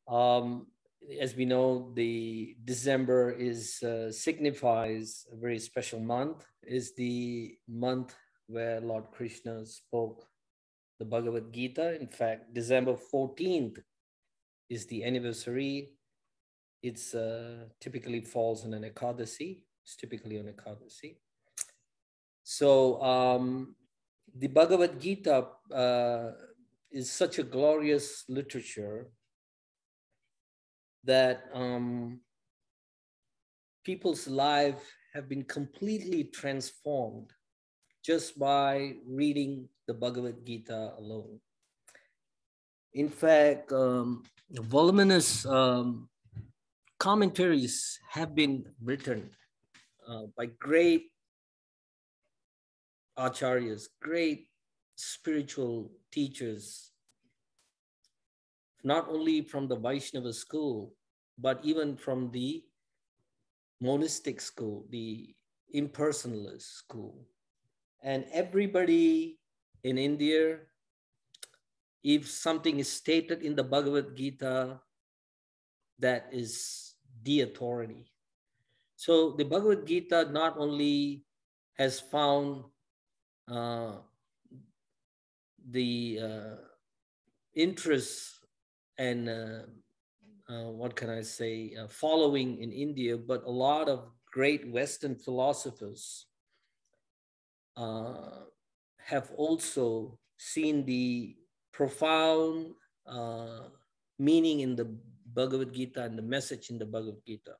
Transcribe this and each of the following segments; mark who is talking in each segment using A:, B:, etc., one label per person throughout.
A: Um, as we know, the December is signifies a very special month. Is the month where Lord Krishna spoke the Bhagavad-Gita. In fact, December 14th is the anniversary. It's typically falls on an Ekadasi. It's typically on Ekadasi. So the Bhagavad-Gita is such a glorious literature that people's lives have been completely transformed just by reading the Bhagavad-Gita alone. In fact, voluminous commentaries have been written by great acharyas, great spiritual teachers, not only from the Vaishnava school, but even from the monistic school, the impersonalist school. And everybody in India, if something is stated in the Bhagavad-Gita, that is the authority. So the Bhagavad-Gita not only has found the interest and what can I say, following in India, but a lot of great Western philosophers have also seen the profound meaning in the Bhagavad Gita and the message in the Bhagavad Gita.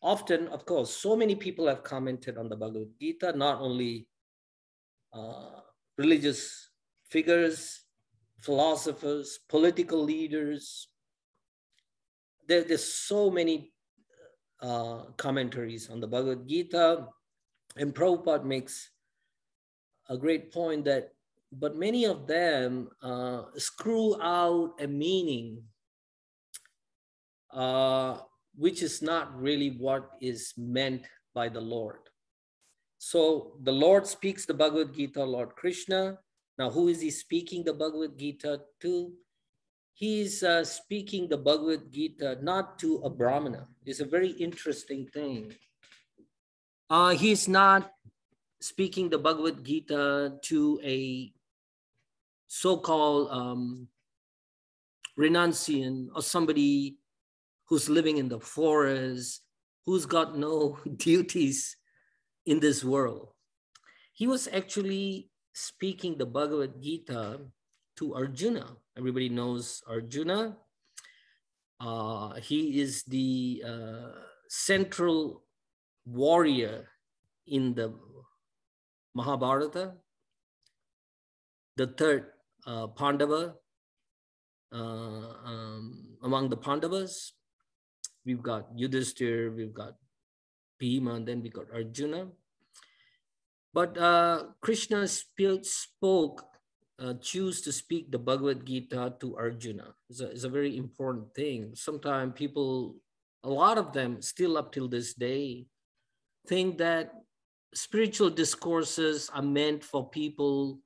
A: Often, of course, so many people have commented on the Bhagavad Gita, not only religious figures, philosophers, political leaders. There's so many commentaries on the Bhagavad Gita, and Prabhupada makes a great point that, but many of them screw out a meaning which is not really what is meant by the Lord. So the Lord speaks the Bhagavad Gita, Lord Krishna. Now, who is he speaking the Bhagavad Gita to? He is speaking the Bhagavad Gita not to a Brahmana. It's a very interesting thing. He's not speaking the Bhagavad Gita to a so-called renunciant or somebody who's living in the forest, who's got no duties in this world. He was actually speaking the Bhagavad Gita to Arjuna. Everybody knows Arjuna. He is the central warrior in the Mahabharata, the third Pandava among the Pandavas. We've got Yudhishthira, we've got Bhima, and then we got Arjuna. But Krishna choose to speak the Bhagavad Gita to Arjuna. It's a very important thing. Sometimes people, a lot of them still up till this day, think that spiritual discourses are meant for people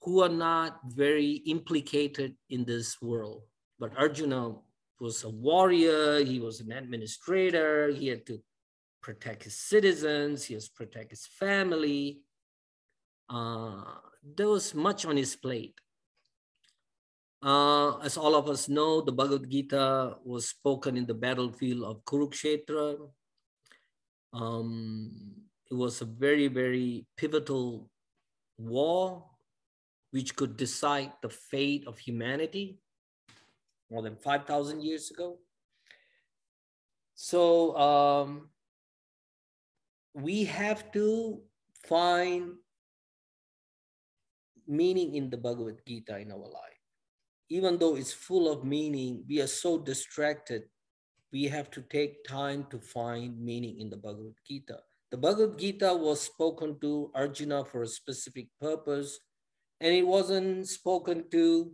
A: who are not very implicated in this world. But Arjuna was a warrior, he was an administrator, he had to protect his citizens, he has to protect his family. There was much on his plate. As all of us know, the Bhagavad Gita was spoken in the battlefield of Kurukshetra. It was a very, very pivotal war which could decide the fate of humanity more than 5,000 years ago. So we have to find meaning in the Bhagavad Gita in our life. Even though it's full of meaning, we are so distracted. We have to take time to find meaning in the Bhagavad Gita. The Bhagavad Gita was spoken to Arjuna for a specific purpose, and it wasn't spoken to,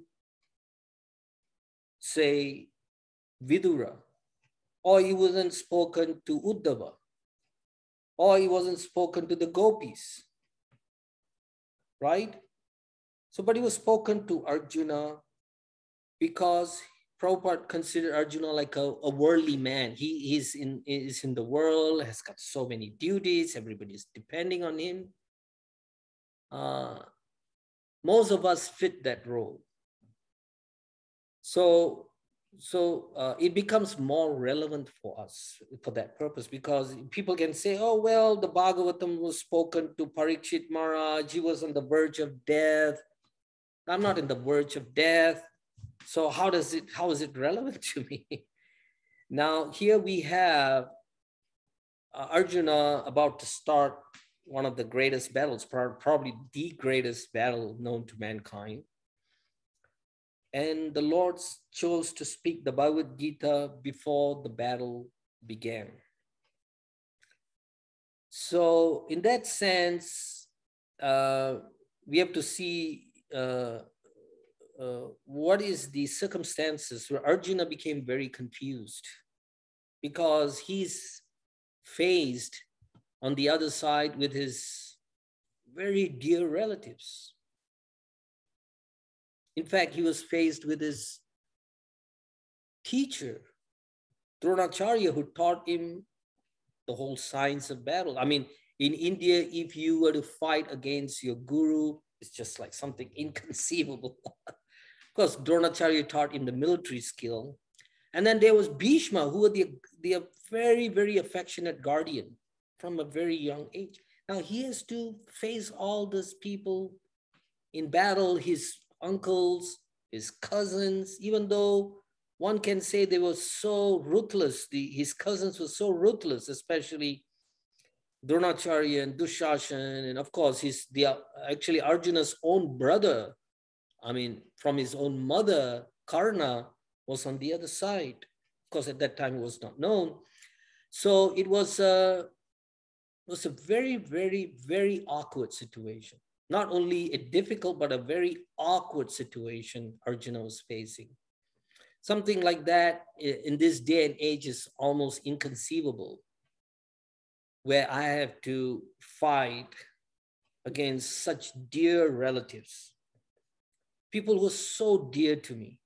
A: say, Vidura, or it wasn't spoken to Uddhava, or it wasn't spoken to the gopis, right? So, but it was spoken to Arjuna because Prabhupada considered Arjuna like a worldly man. He is in the world, has got so many duties, everybody is depending on him. Most of us fit that role. So it becomes more relevant for us for that purpose, because people can say, oh, well, the Bhagavatam was spoken to Parikshit Maharaj, he was on the verge of death. I'm not in the verge of death. So how is it relevant to me? Now, here we have Arjuna about to start one of the greatest battles, probably the greatest battle known to mankind. And the Lord chose to speak the Bhagavad-Gita before the battle began. So in that sense, we have to see what is the circumstances where Arjuna became very confused, because he's faced on the other side with his very dear relatives. In fact, he was faced with his teacher, Dronacharya, who taught him the whole science of battle. I mean, in India, if you were to fight against your guru, it's just like something inconceivable. Of course, Dronacharya taught him the military skill. And then there was Bhishma, who were the very, very affectionate guardian from a very young age. Now he has to face all these people in battle, his uncles, his cousins, even though one can say they were so ruthless. His cousins were so ruthless, especially Dronacharya and Dushashan, and of course actually Arjuna's own brother, I mean, from his own mother, Karna, was on the other side. Of course, at that time it was not known. So it was a very, very, very awkward situation. Not only a difficult, but a very awkward situation Arjuna was facing. Something like that in this day and age is almost inconceivable, where I have to fight against such dear relatives, people who are so dear to me,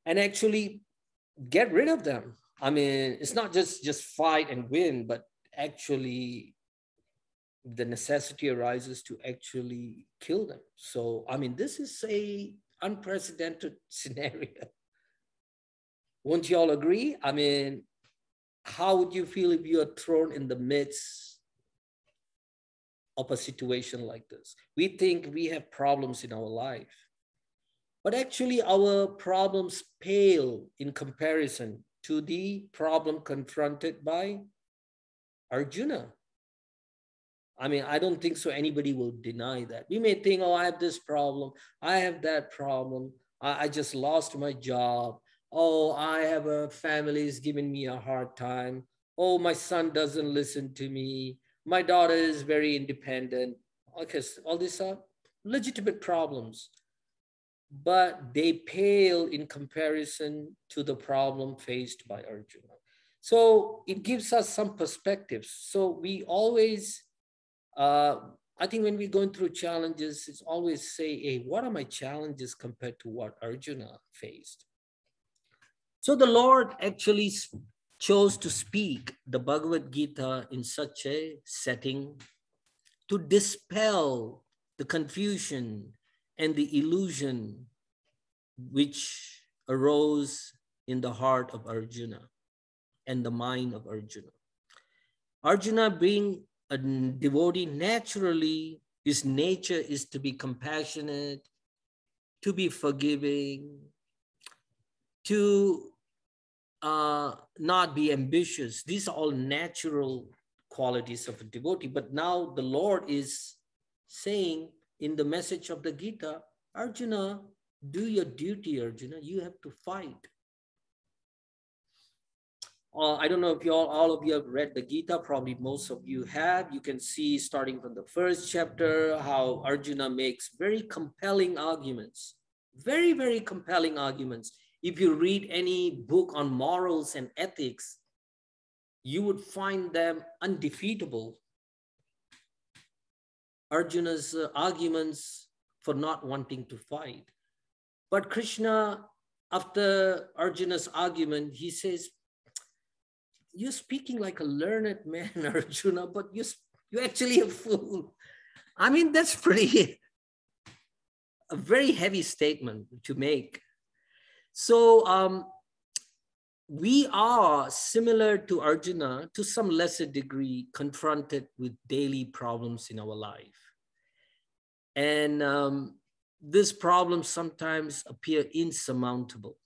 A: and actually get rid of them. I mean, it's not just fight and win, but actually the necessity arises to actually kill them. So, I mean, this is a unprecedented scenario. Won't you all agree? I mean, how would you feel if you are thrown in the midst of a situation like this? We think we have problems in our life, but actually our problems pale in comparison to the problem confronted by Arjuna. I mean, I don't think so anybody will deny that. We may think, oh, I have this problem, I have that problem, I just lost my job, oh, I have a family is giving me a hard time, oh, my son doesn't listen to me, my daughter is very independent. Okay, so all these are legitimate problems, but they pale in comparison to the problem faced by Arjuna. So it gives us some perspectives. So we always, I think when we're going through challenges, it's always say, hey, what are my challenges compared to what Arjuna faced? So the Lord actually chose to speak the Bhagavad-Gita in such a setting to dispel the confusion and the illusion which arose in the heart of Arjuna and the mind of Arjuna. Arjuna, being a devotee, naturally, his nature is to be compassionate, to be forgiving, to not be ambitious. These are all natural qualities of a devotee. But now the Lord is saying in the message of the Gita, Arjuna, do your duty, Arjuna. You have to fight. I don't know if all of you have read the Gita, probably most of you have. You can see starting from the first chapter, how Arjuna makes very compelling arguments, very, very compelling arguments. If you read any book on morals and ethics, you would find them undefeatable. Arjuna's arguments for not wanting to fight. But Krishna, after Arjuna's argument, he says, you're speaking like a learned man, Arjuna, but you're actually a fool. I mean, that's a very heavy statement to make. So we are similar to Arjuna, to some lesser degree, confronted with daily problems in our life. And these problems sometimes appear insurmountable.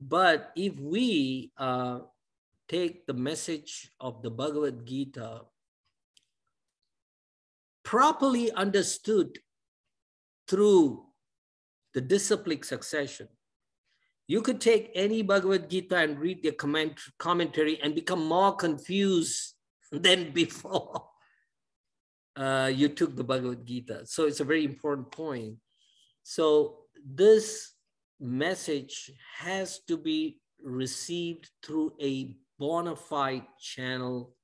A: But if we take the message of the Bhagavad-Gita properly understood through the disciplic succession, you could take any Bhagavad-Gita and read their commentary and become more confused than before you took the Bhagavad-Gita. So it's a very important point. So this message has to be received through a bona fide channel.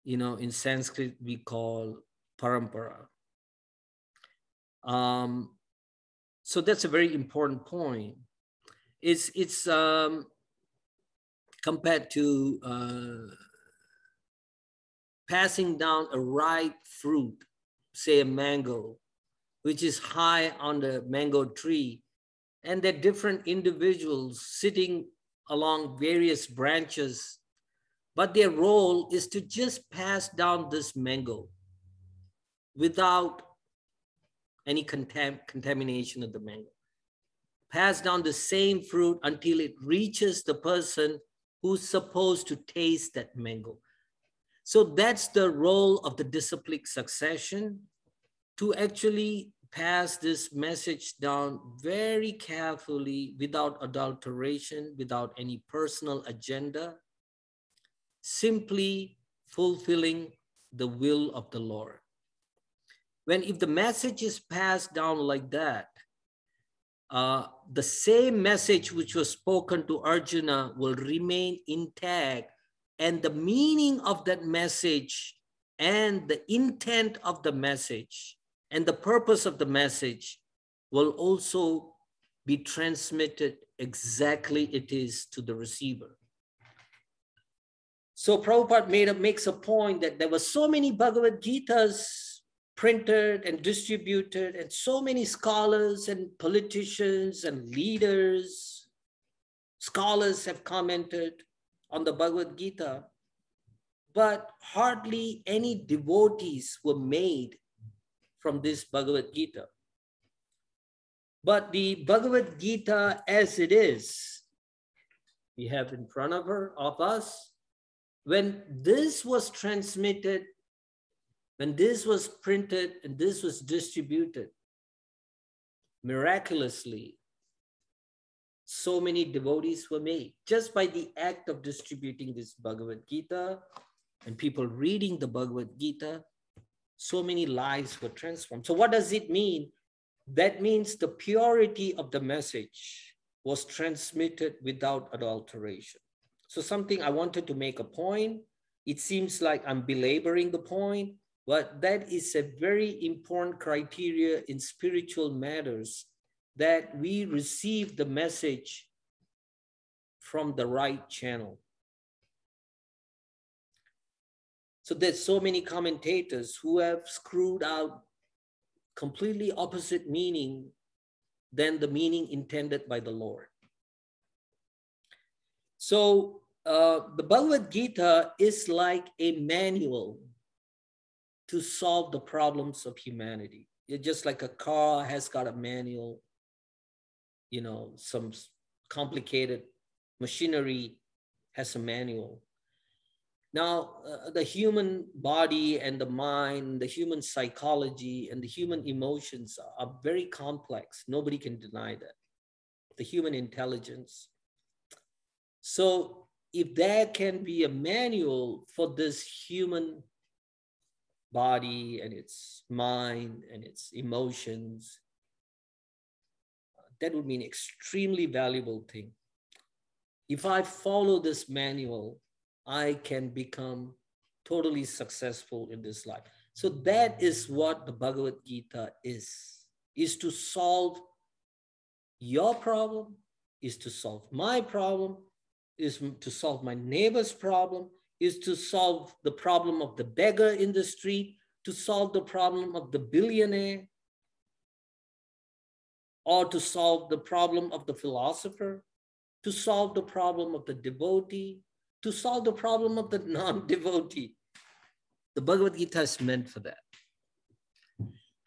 A: In Sanskrit, we call parampara. So that's a very important point. It's compared to passing down a ripe fruit, say a mango, which is high on the mango tree, and there are different individuals sitting along various branches, but their role is to just pass down this mango without any contamination of the mango. Pass down the same fruit until it reaches the person who's supposed to taste that mango. So that's the role of the disciplic succession, to actually pass this message down very carefully, without adulteration, without any personal agenda, simply fulfilling the will of the Lord. If the message is passed down like that, the same message which was spoken to Arjuna will remain intact, and the meaning of that message and the intent of the message and the purpose of the message will also be transmitted exactly it is to the receiver. So Prabhupada makes a point that there were so many Bhagavad-Gitas printed and distributed, and so many scholars and politicians and leaders, scholars have commented on the Bhagavad-Gita, but hardly any devotees were made from this Bhagavad-Gita. But the Bhagavad-Gita as it is, we have in front of us, when this was transmitted, when this was printed and this was distributed, miraculously, so many devotees were made just by the act of distributing this Bhagavad-Gita and people reading the Bhagavad-Gita. So many lives were transformed. So what does it mean? That means the purity of the message was transmitted without adulteration. So something I wanted to make a point. It seems like I'm belaboring the point, but that is a very important criteria in spiritual matters, that we receive the message from the right channel. So there's so many commentators who have screwed out completely opposite meaning than the meaning intended by the Lord. So the Bhagavad-Gita is like a manual to solve the problems of humanity. It's just like a car has got a manual, some complicated machinery has a manual. Now, the human body and the mind, the human psychology and the human emotions are very complex. Nobody can deny that. The human intelligence. So if there can be a manual for this human body and its mind and its emotions, that would mean an extremely valuable thing. If I follow this manual, I can become totally successful in this life. So that is what the Bhagavad-Gita is. is to solve your problem, is to solve my problem, is to solve my neighbor's problem, is to solve the problem of the beggar in the street, to solve the problem of the billionaire, or to solve the problem of the philosopher, to solve the problem of the devotee, to solve the problem of the non-devotee. The Bhagavad-Gita is meant for that.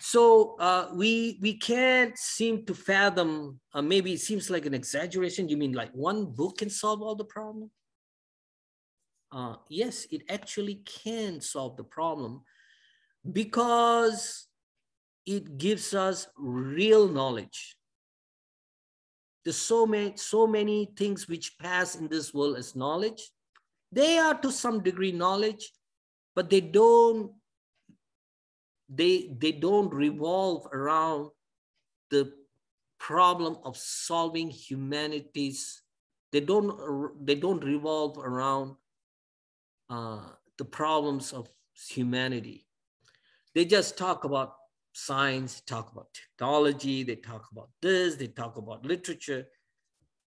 A: So we can't seem to fathom, maybe it seems like an exaggeration. You mean like one book can solve all the problem? Yes, it actually can solve the problem because it gives us real knowledge. There's so many things which pass in this world as knowledge. They are to some degree knowledge, but they don't revolve around the problem of solving humanity's. They don't revolve around the problems of humanity. They just talk about science, talk about technology, they talk about this, they talk about literature,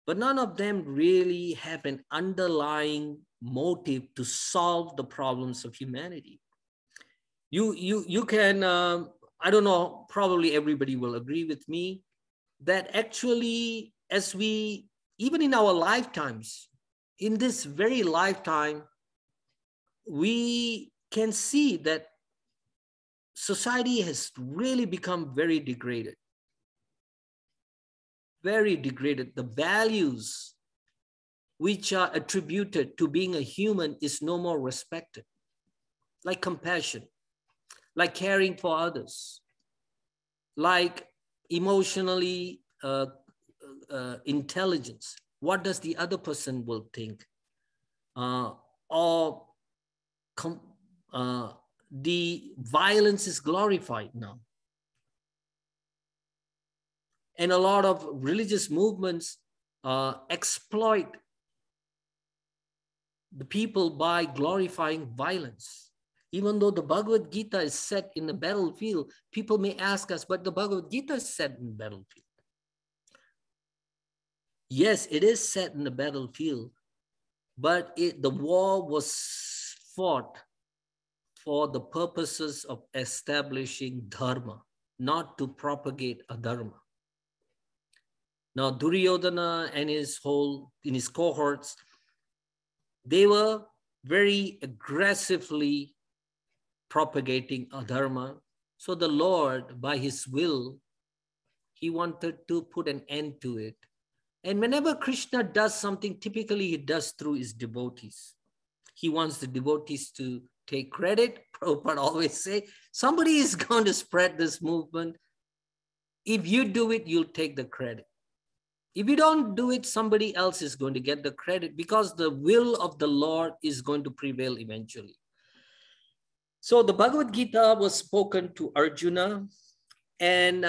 A: but none of them really have an underlying motive to solve the problems of humanity. You can, I don't know, probably everybody will agree with me that actually, as we, even in our lifetimes, in this very lifetime, we can see that society has really become very degraded. Very degraded. The values which are attributed to being a human is no more respected. Like compassion, like caring for others, like emotionally intelligence. What does the other person will think? The violence is glorified now. And a lot of religious movements exploit the people by glorifying violence. Even though the Bhagavad-Gita is set in the battlefield, people may ask us, but the Bhagavad-Gita is set in the battlefield. Yes, it is set in the battlefield, but the war was fought for the purposes of establishing dharma, not to propagate adharma. Now, Duryodhana and in his cohorts, they were very aggressively propagating adharma. So the Lord, by his will, he wanted to put an end to it. And whenever Krishna does something, typically he does through his devotees. He wants the devotees to take credit. Prabhupada always say, somebody is going to spread this movement. If you do it, you'll take the credit. If you don't do it, somebody else is going to get the credit because the will of the Lord is going to prevail eventually. So the Bhagavad-Gita was spoken to Arjuna, and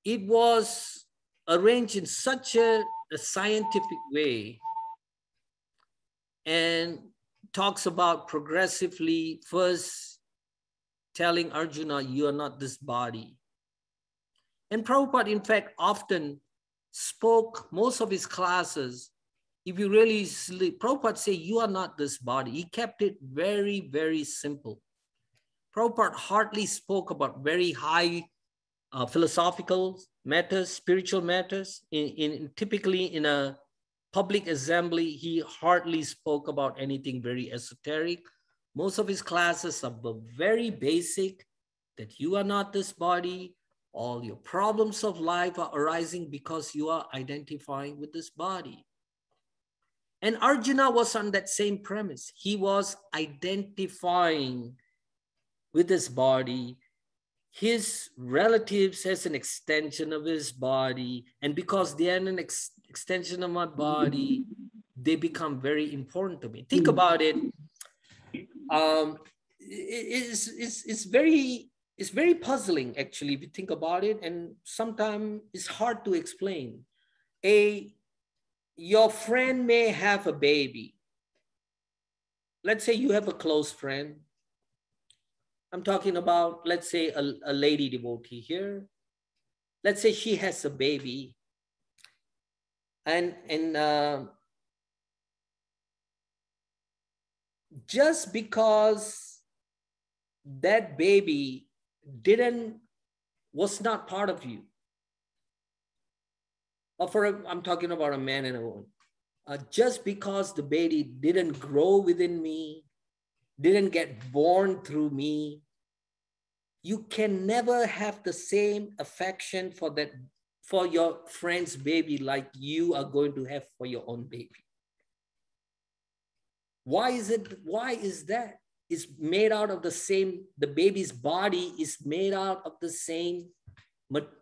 A: it was arranged in such a scientific way and talks about progressively first telling Arjuna, you are not this body. And Prabhupada, in fact, often spoke most of his classes. If you really sleep, Prabhupada say, you are not this body. He kept it very, very simple. Prabhupada hardly spoke about very high philosophical matters, spiritual matters. Typically in a public assembly, he hardly spoke about anything very esoteric. Most of his classes are very basic, that you are not this body. All your problems of life are arising because you are identifying with this body. And Arjuna was on that same premise. He was identifying with his body, his relatives as an extension of his body. And because they are an extension of my body, they become very important to me. Think about it. It's very puzzling, actually, if you think about it. And sometimes it's hard to explain. Your friend may have a baby. Let's say you have a close friend. I'm talking about, let's say, a lady devotee here. let's say she has a baby, and just because that baby was not part of you, or I'm talking about a man and a woman, just because the baby didn't grow within me, didn't get born through me, you can never have the same affection for your friend's baby like you are going to have for your own baby. Why is that? It's made out of the same, the baby's body is made out of the same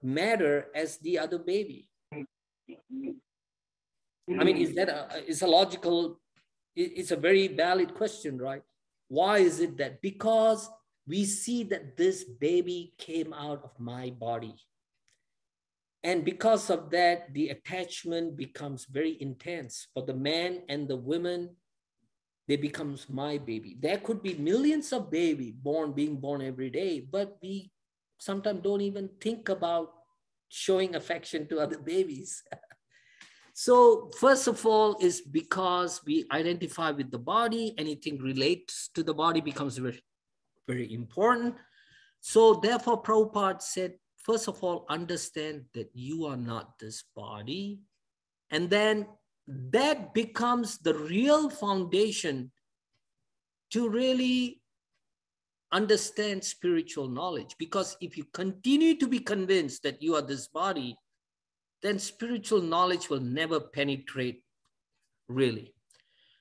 A: matter as the other baby. I mean, it's a logical, it's a very valid question, right? Why is it that? Because we see that this baby came out of my body. And because of that, the attachment becomes very intense. For the man and the woman, they becomes my baby. There could be millions of babies being born every day, but we sometimes don't even think about showing affection to other babies. So first of all, is because we identify with the body, anything relates to the body becomes very, very important. So therefore, Prabhupada said, first of all, understand that you are not this body. And then that becomes the real foundation to really understand spiritual knowledge. Because if you continue to be convinced that you are this body, then spiritual knowledge will never penetrate really.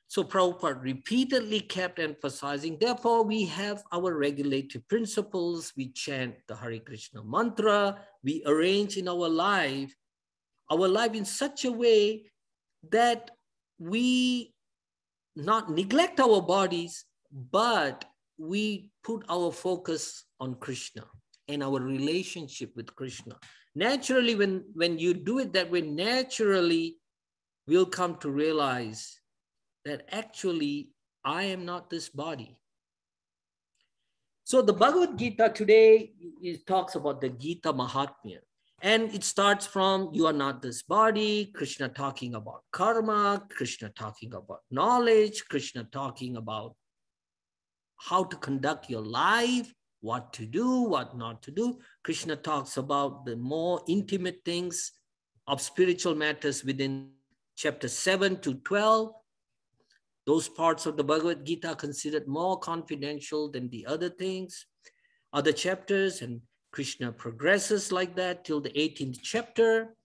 A: So Prabhupada repeatedly kept emphasizing, therefore we have our regulative principles, we chant the Hare Krishna mantra, we arrange in our life in such a way that we not neglect our bodies, but we put our focus on Krishna and our relationship with Krishna. Naturally, when you do it that way, naturally we'll come to realize that actually I am not this body. So the Bhagavad-Gita today, it talks about the Gita MAHATMYA. And it starts from, you are not this body, Krishna talking about karma, Krishna talking about knowledge, Krishna talking about how to conduct your life, what to do, what not to do. Krishna talks about the more intimate things of spiritual matters within chapter 7 to 12. Those parts of the Bhagavad-Gita are considered more confidential than the other things, other chapters, and Krishna progresses like that till the 18th chapter.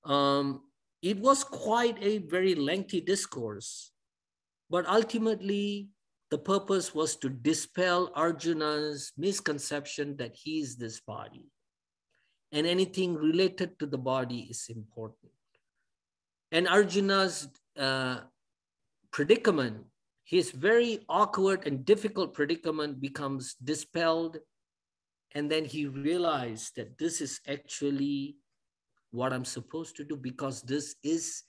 A: It was quite a very lengthy discourse, but ultimately the purpose was to dispel Arjuna's misconception that he is this body, and anything related to the body is important. And Arjuna's predicament, his very awkward and difficult predicament, becomes dispelled. And then he realized that this is actually what I'm supposed to do, because this is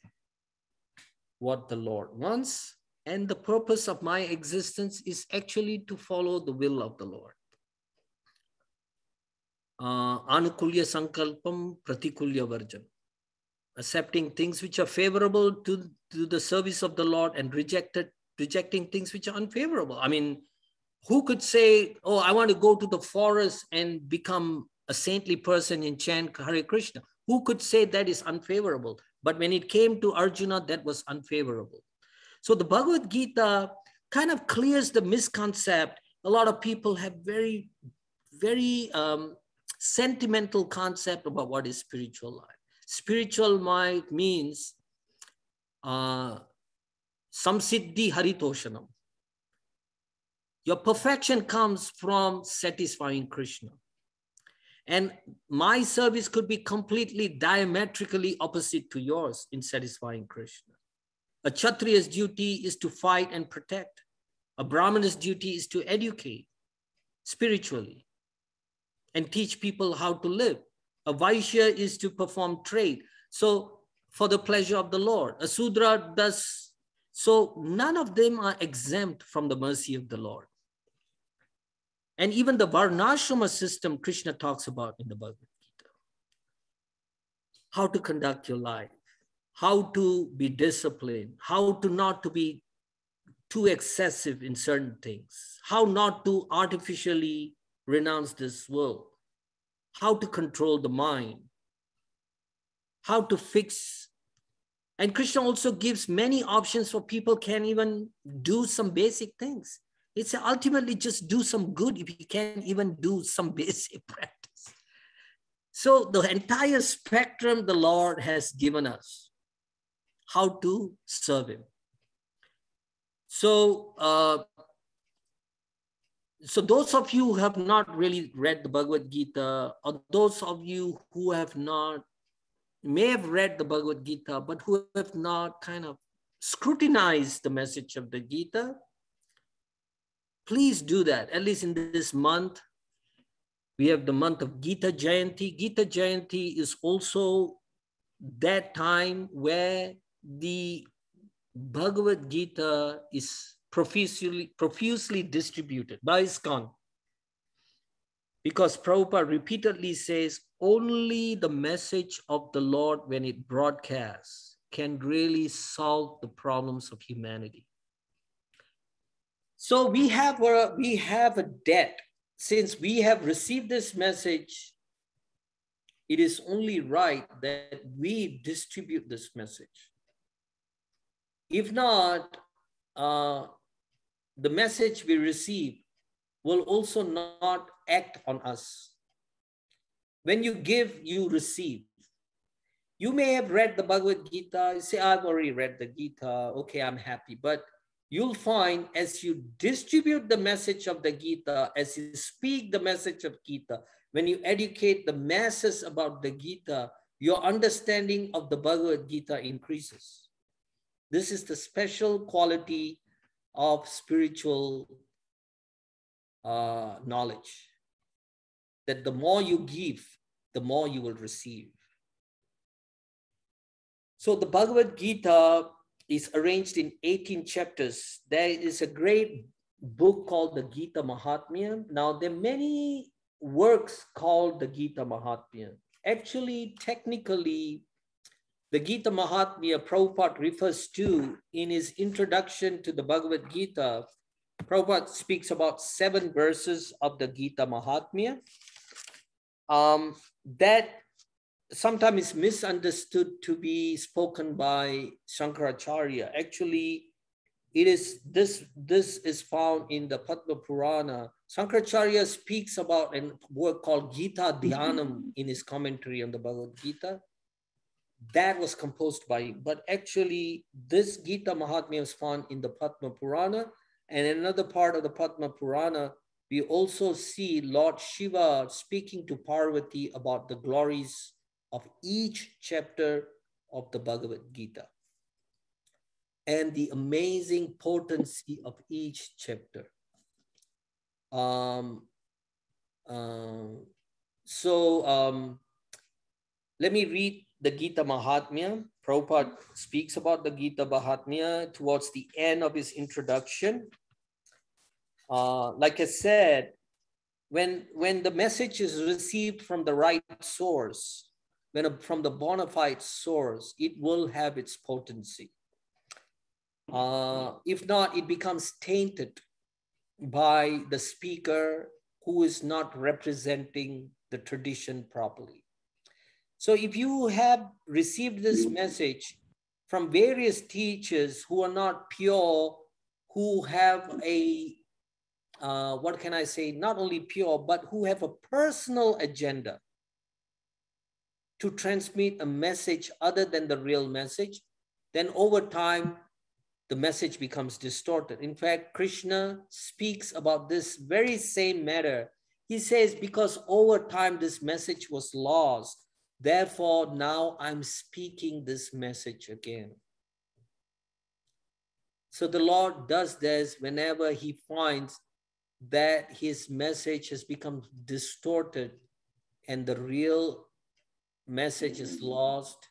A: what the Lord wants. And the purpose of my existence is actually to follow the will of the Lord. Anukulya sankalpam pratikulya varjan. Accepting things which are favorable to the service of the Lord and rejecting things which are unfavorable. I mean, who could say, oh, I want to go to the forest and become a saintly person and chant Hare Krishna? Who could say that is unfavorable? But when it came to Arjuna, that was unfavorable. So the Bhagavad-Gita kind of clears the misconcept. A lot of people have very, very sentimental concept about what is spiritual life. Spiritual mind means samsiddhi haritoshanam. Your perfection comes from satisfying Krishna. And my service could be completely diametrically opposite to yours in satisfying Krishna. A Kshatriya's duty is to fight and protect. A Brahmana's duty is to educate spiritually and teach people how to live. A Vaishya is to perform trade. So for the pleasure of the Lord. A Sudra does. So none of them are exempt from the mercy of the Lord. And even the Varnashrama system Krishna talks about in the Bhagavad-Gita. how to conduct your life, how to be disciplined, how to not to be too excessive in certain things, how not to artificially renounce this world, how to control the mind, how to fix. And Krishna also gives many options for people can even do some basic things. It's ultimately just do some good if you can't even do some basic practice. So the entire spectrum the Lord has given us, how to serve him. So, so those of you who have not really read the Bhagavad-Gita, or those of you who have not, may have read the Bhagavad-Gita, but who have not kind of scrutinized the message of the Gita, please do that. At least in this month, we have the month of Gita Jayanti. Gita Jayanti is also that time where the Bhagavad-Gita is profusely distributed by ISKCON. Because Prabhupada repeatedly says, only the message of the Lord, when it broadcasts, can really solve the problems of humanity. So we have a debt. Since we have received this message, it is only right that we distribute this message. If not, the message we receive will also not act on us. When you give, you receive. You may have read the Bhagavad-Gita, you say, I've already read the Gita, okay, I'm happy. But you'll find as you distribute the message of the Gita, as you speak the message of Gita, when you educate the masses about the Gita, your understanding of the Bhagavad-Gita increases. This is the special quality of spiritual knowledge, that the more you give, the more you will receive. So the Bhagavad-Gita is arranged in 18 chapters. There is a great book called the Gita MAHATMYA. Now, there are many works called the Gita MAHATMYA. Actually, technically, the Gita MAHATMYA Prabhupada refers to in his introduction to the Bhagavad-Gita. Prabhupada speaks about 7 verses of the Gita MAHATMYA that sometimes is misunderstood to be spoken by Shankaracharya. Actually, it is this is found in the Padma Purana. Shankaracharya speaks about a work called Gita Dhyanam in his commentary on the Bhagavad-Gita. That was composed by him. But actually, this Gita Mahatmya is found in the Padma Purana. And in another part of the Padma Purana, we also see Lord Shiva speaking to Parvati about the glories of each chapter of the Bhagavad-Gita and the amazing potency of each chapter. Let me read the Gita Mahatmya. Prabhupada speaks about the Gita Mahatmya towards the end of his introduction. Like I said, when the message is received from the right source, from the bona fide source, it will have its potency. If not, it becomes tainted by the speaker who is not representing the tradition properly. So if you have received this message from various teachers who are not pure, who have a, what can I say, not only pure, but who have a personal agenda to transmit a message other than the real message, then over time, the message becomes distorted. In fact, Krishna speaks about this very same matter. He says, because over time this message was lost, therefore now I'm speaking this message again. So the Lord does this whenever he finds that his message has become distorted and the real message is lost.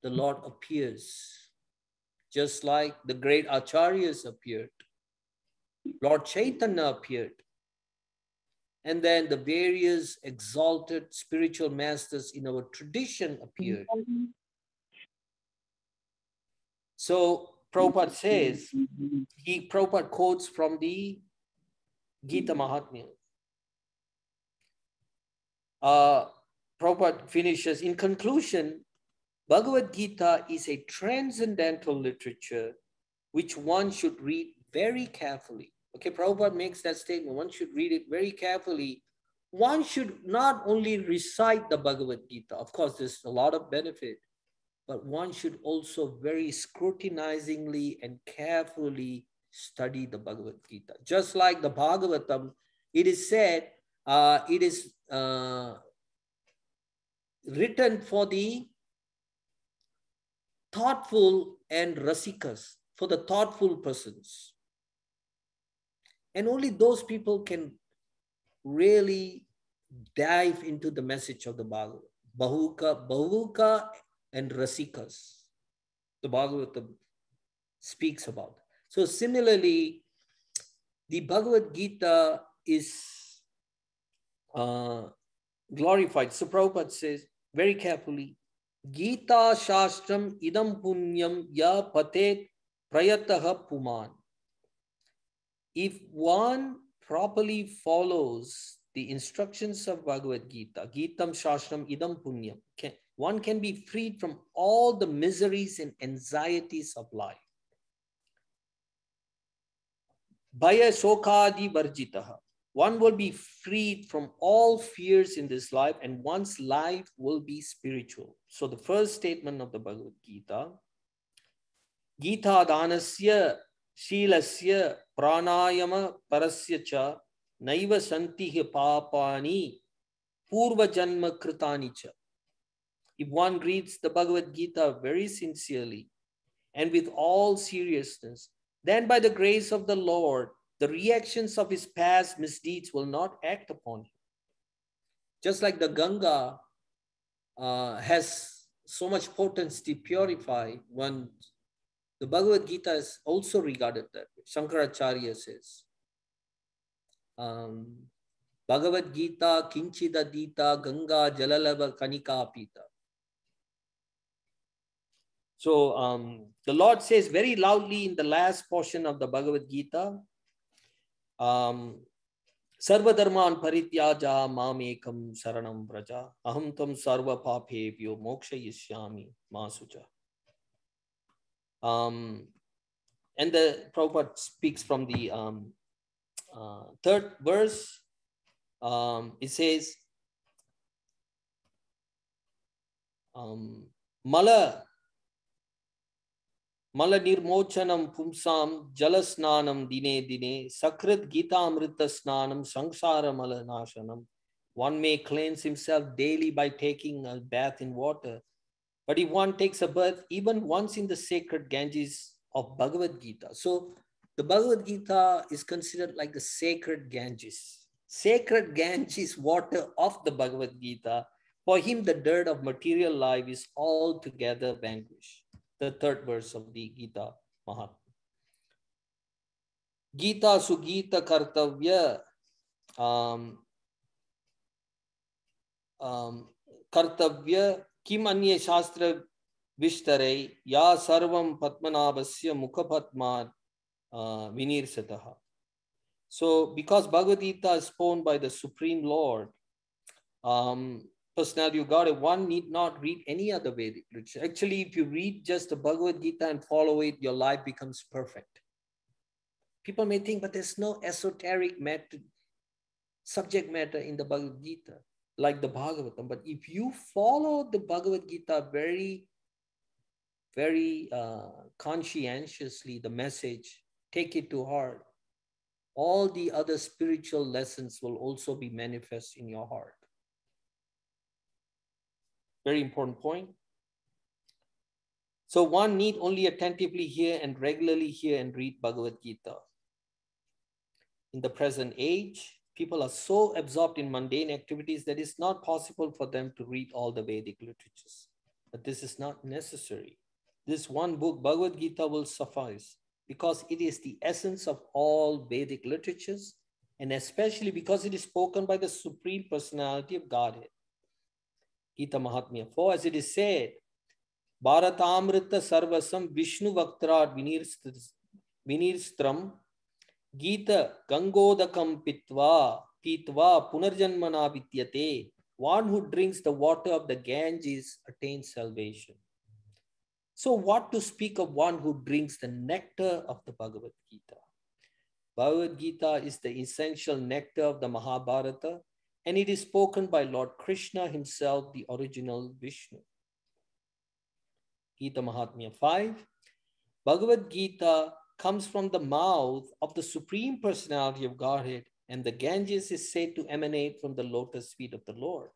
A: The Lord appears. Just like the great acharyas appeared. Lord Chaitanya appeared. And then the various exalted spiritual masters in our tradition appeared. So Prabhupada says, Prabhupada quotes from the Gita Mahatmya. Prabhupada finishes, in conclusion, Bhagavad-Gita is a transcendental literature which one should read very carefully. Okay, Prabhupada makes that statement. One should read it very carefully. One should not only recite the Bhagavad-Gita. Of course, there's a lot of benefit, but one should also very scrutinizingly and carefully study the Bhagavad-Gita. Just like the Bhagavatam, it is said, it is written for the thoughtful and rasikas, for the thoughtful persons. And only those people can really dive into the message of the Bhagavad. Bahuka and rasikas, the Bhagavatam speaks about. So similarly, the Bhagavad Gita is glorified. So Prabhupada says very carefully, Gita Shastram idam punyam ya patet prayataha puman. If one properly follows the instructions of Bhagavad Gita, Gitam Shastram idam punyam, one can be freed from all the miseries and anxieties of life. Bhaya Shokadi Varjitaha. One will be freed from all fears in this life, and one's life will be spiritual. So the first statement of the Bhagavad Gita, Gita Danasya Shilasya Pranayama Parasya Cha Naiva Santihi Papani Purva Janma Kritani Cha. If one reads the Bhagavad Gita very sincerely and with all seriousness, then by the grace of the Lord, the reactions of his past misdeeds will not act upon him. Just like the Ganga has so much potency to purify, when the Bhagavad Gita is also regarded that way. Shankaracharya says, Bhagavad-Gita kinchidadita Ganga jalalava kanika pita. So the Lord says very loudly in the last portion of the Bhagavad-Gita, Sarva dharman parityaja mamekam saranam vraja aham tam sarva papebhyo mokshayishyami masuja. And the Prabhupada speaks from the third verse. It says, Mala nirmochanam pumsam jalasnanam dine dine sakrit gita amrita snanam sangsara mala nashanam. One may cleanse himself daily by taking a bath in water. But if one takes a bath even once in the sacred Ganges of Bhagavad Gita. So the Bhagavad Gita is considered like the sacred Ganges. Sacred Ganges water of the Bhagavad Gita. For him, the dirt of material life is altogether vanquished. The third verse of the Gita Mahatmya. Gita Sugita Kartavya Kartavya Kim Anye Shastra Vishtare Ya Sarvam Patmanabhasya Mukhapatma Vinirsataha. So because Bhagavad Gita is spoken by the Supreme Lord, personality of God, one need not read any other Vedic literature. Actually, if you read just the Bhagavad Gita and follow it, your life becomes perfect. People may think, but there's no esoteric subject matter in the Bhagavad Gita, like the Bhagavatam. But if you follow the Bhagavad Gita very, very conscientiously, the message, take it to heart, all the other spiritual lessons will also be manifest in your heart. Very important point. So one need only attentively hear and regularly hear and read Bhagavad Gita. In the present age, people are so absorbed in mundane activities that it's not possible for them to read all the Vedic literatures. But this is not necessary. This one book, Bhagavad Gita, will suffice because it is the essence of all Vedic literatures and especially because it is spoken by the Supreme Personality of Godhead. Gita Mahatmya 4, as it is said, Bharatamrita Sarvasam Vishnu Vaktrat Vinirstram Gita Gangodakam Pitva Punarjanmana Vidyate. One who drinks the water of the Ganges attains salvation. So what to speak of one who drinks the nectar of the Bhagavad-Gita? Bhagavad-Gita is the essential nectar of the Mahabharata, and it is spoken by Lord Krishna himself, the original Vishnu. Gita Mahatmya 5. Bhagavad-Gita comes from the mouth of the Supreme Personality of Godhead, and the Ganges is said to emanate from the lotus feet of the Lord.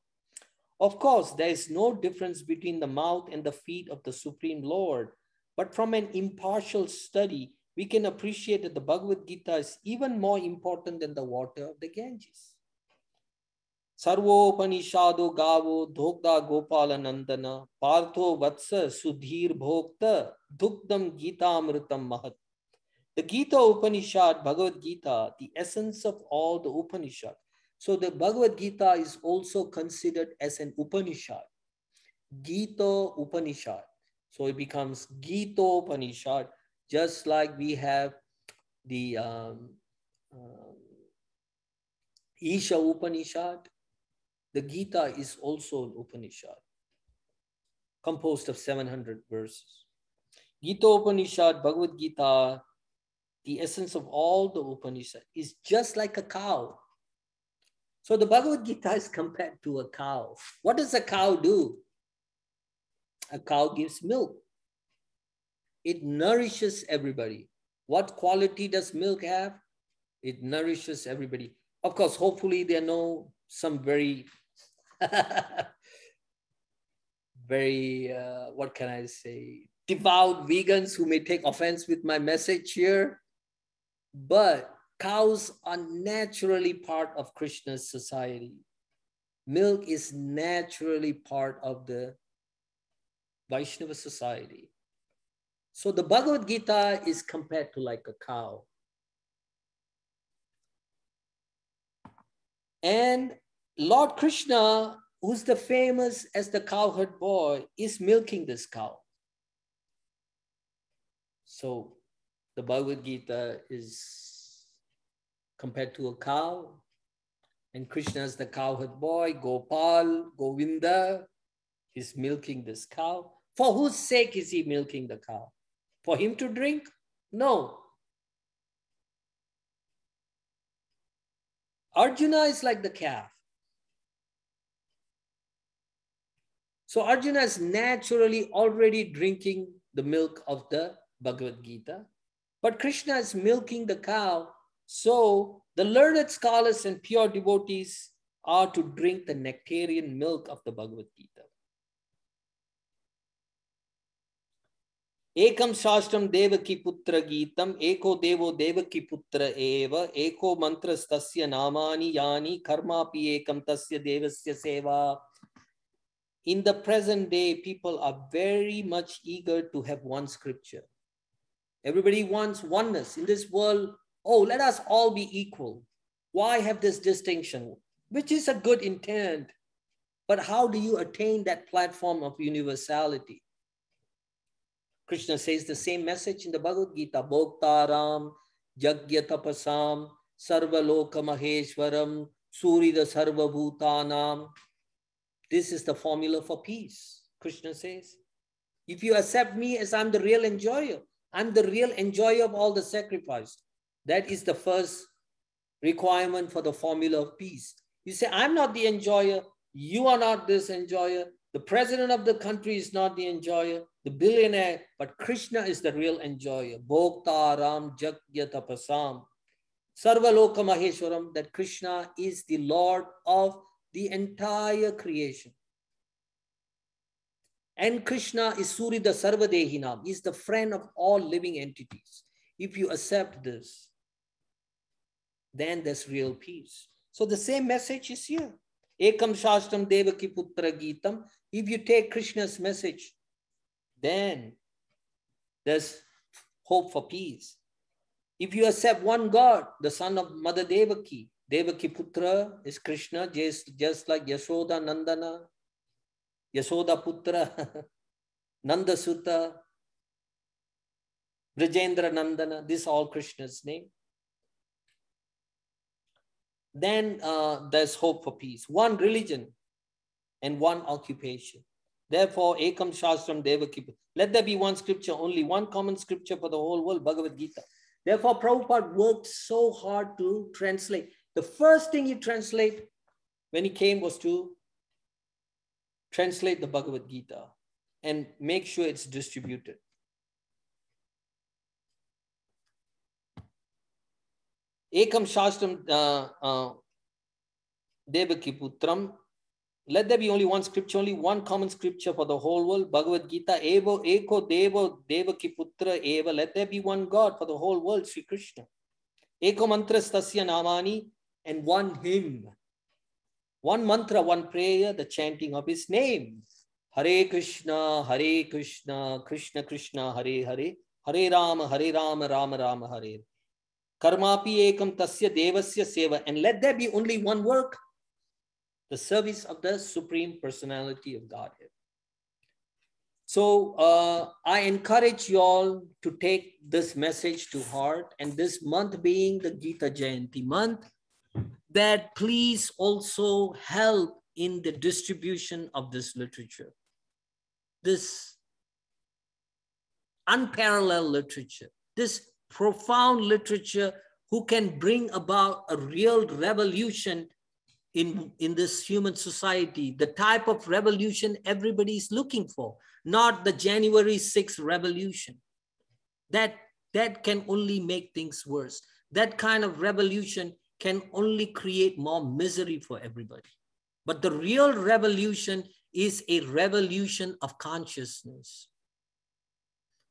A: Of course, there is no difference between the mouth and the feet of the Supreme Lord, but from an impartial study, we can appreciate that the Bhagavad-Gita is even more important than the water of the Ganges. Sarvopanishado gavo dhokda gopala nandana partho vatsa sudhir bhokta dukdam gita amritam mahat. The Gita Upanishad, Bhagavad Gita, the essence of all the Upanishad. So the Bhagavad Gita is also considered as an Upanishad. Gita Upanishad. So it becomes Gita Upanishad, just like we have the Isha Upanishad. The Gita is also an Upanishad, composed of 700 verses. Gita Upanishad, Bhagavad Gita, the essence of all the Upanishad, is just like a cow. So the Bhagavad Gita is compared to a cow. What does a cow do? A cow gives milk. It nourishes everybody. What quality does milk have? It nourishes everybody. Of course, hopefully there are no some very, what can I say, devout vegans who may take offense with my message here. But cows are naturally part of Krishna's society. Milk is naturally part of the Vaishnava society. So the Bhagavad Gita is compared to like a cow. And Lord Krishna, who's the famous as the cowherd boy, is milking this cow. So the Bhagavad Gita is compared to a cow, and Krishna is the cowherd boy, Gopal, Govinda, he's milking this cow. For whose sake is he milking the cow? For him to drink? No. Arjuna is like the calf. So Arjuna is naturally already drinking the milk of the Bhagavad Gita. But Krishna is milking the cow, so the learned scholars and pure devotees are to drink the nectarian milk of the Bhagavad Gita. Ekam Shastram Devaki Putra Gitam, Eko Devo Devaki Putra Eva, Eko Mantras Tasya Namani Yani, Karmapi Ekam Tasya Devasya Seva. In the present day, people are very much eager to have one scripture. Everybody wants oneness in this world. Oh, let us all be equal. Why have this distinction? Which is a good intent. But how do you attain that platform of universality? Krishna says the same message in the Bhagavad Gita. Bhoktaram, Jagya Tapasam, Sarvaloka Maheshwaram, Surida Sarva Bhutanam. This is the formula for peace, Krishna says. If you accept me as I'm the real enjoyer, I'm the real enjoyer of all the sacrifice. That is the first requirement for the formula of peace. You say, I'm not the enjoyer. You are not this enjoyer. The president of the country is not the enjoyer, the billionaire, but Krishna is the real enjoyer. Bhoktaram Jagya Tapasam. Sarvaloka Maheshwaram, that Krishna is the Lord of the entire creation. And Krishna is Surida Sarvadehinam, is the friend of all living entities. If you accept this, then there's real peace. So the same message is here. Ekam Shastram Devaki Putra Gitam. If you take Krishna's message, then there's hope for peace. If you accept one God, the son of Mother Devaki, Devaki Putra is Krishna, just like Yashoda Nandana, Yashoda Putra, Nanda Sutta, Brajendra Nandana. This is all Krishna's name. Then there's hope for peace. One religion and one occupation. Therefore, Ekam Shastram Devaki. Let there be one scripture, only one common scripture for the whole world, Bhagavad-Gita. Therefore, Prabhupada worked so hard to translate. The first thing he translated when he came was to translate the Bhagavad-Gita and make sure it's distributed. Ekam Shastram Devaki Putram. Let there be only one scripture, only one common scripture for the whole world. Bhagavad-Gita, Evo, Eko, Devo, Devaki Putra, Eva. Let there be one God for the whole world, Sri Krishna. Eko mantra stasya namani, and one hymn. One mantra, one prayer, the chanting of his name. Hare Krishna, Krishna Krishna, Hare Hare, Hare Rama, Rama Rama, Hare. Karmapi ekam tasya devasya seva. And let there be only one work, the service of the Supreme Personality of Godhead. So I encourage you all to take this message to heart, and this month being the Gita Jayanti month, that please also help in the distribution of this literature, this unparalleled literature, this profound literature who can bring about a real revolution in this human society, the type of revolution everybody is looking for, not the January 6th revolution. That can only make things worse. That kind of revolution can only create more misery for everybody. But the real revolution is a revolution of consciousness,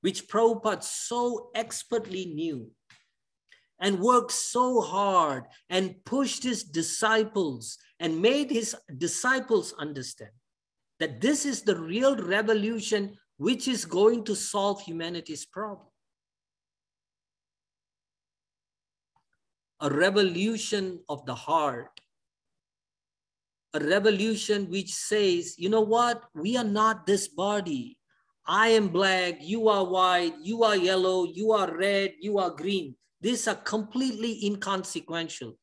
A: which Prabhupada so expertly knew and worked so hard and pushed his disciples and made his disciples understand that this is the real revolution which is going to solve humanity's problem. A revolution of the heart, a revolution which says, you know what, we are not this body. I am black, you are white, you are yellow, you are red, you are green. These are completely inconsequential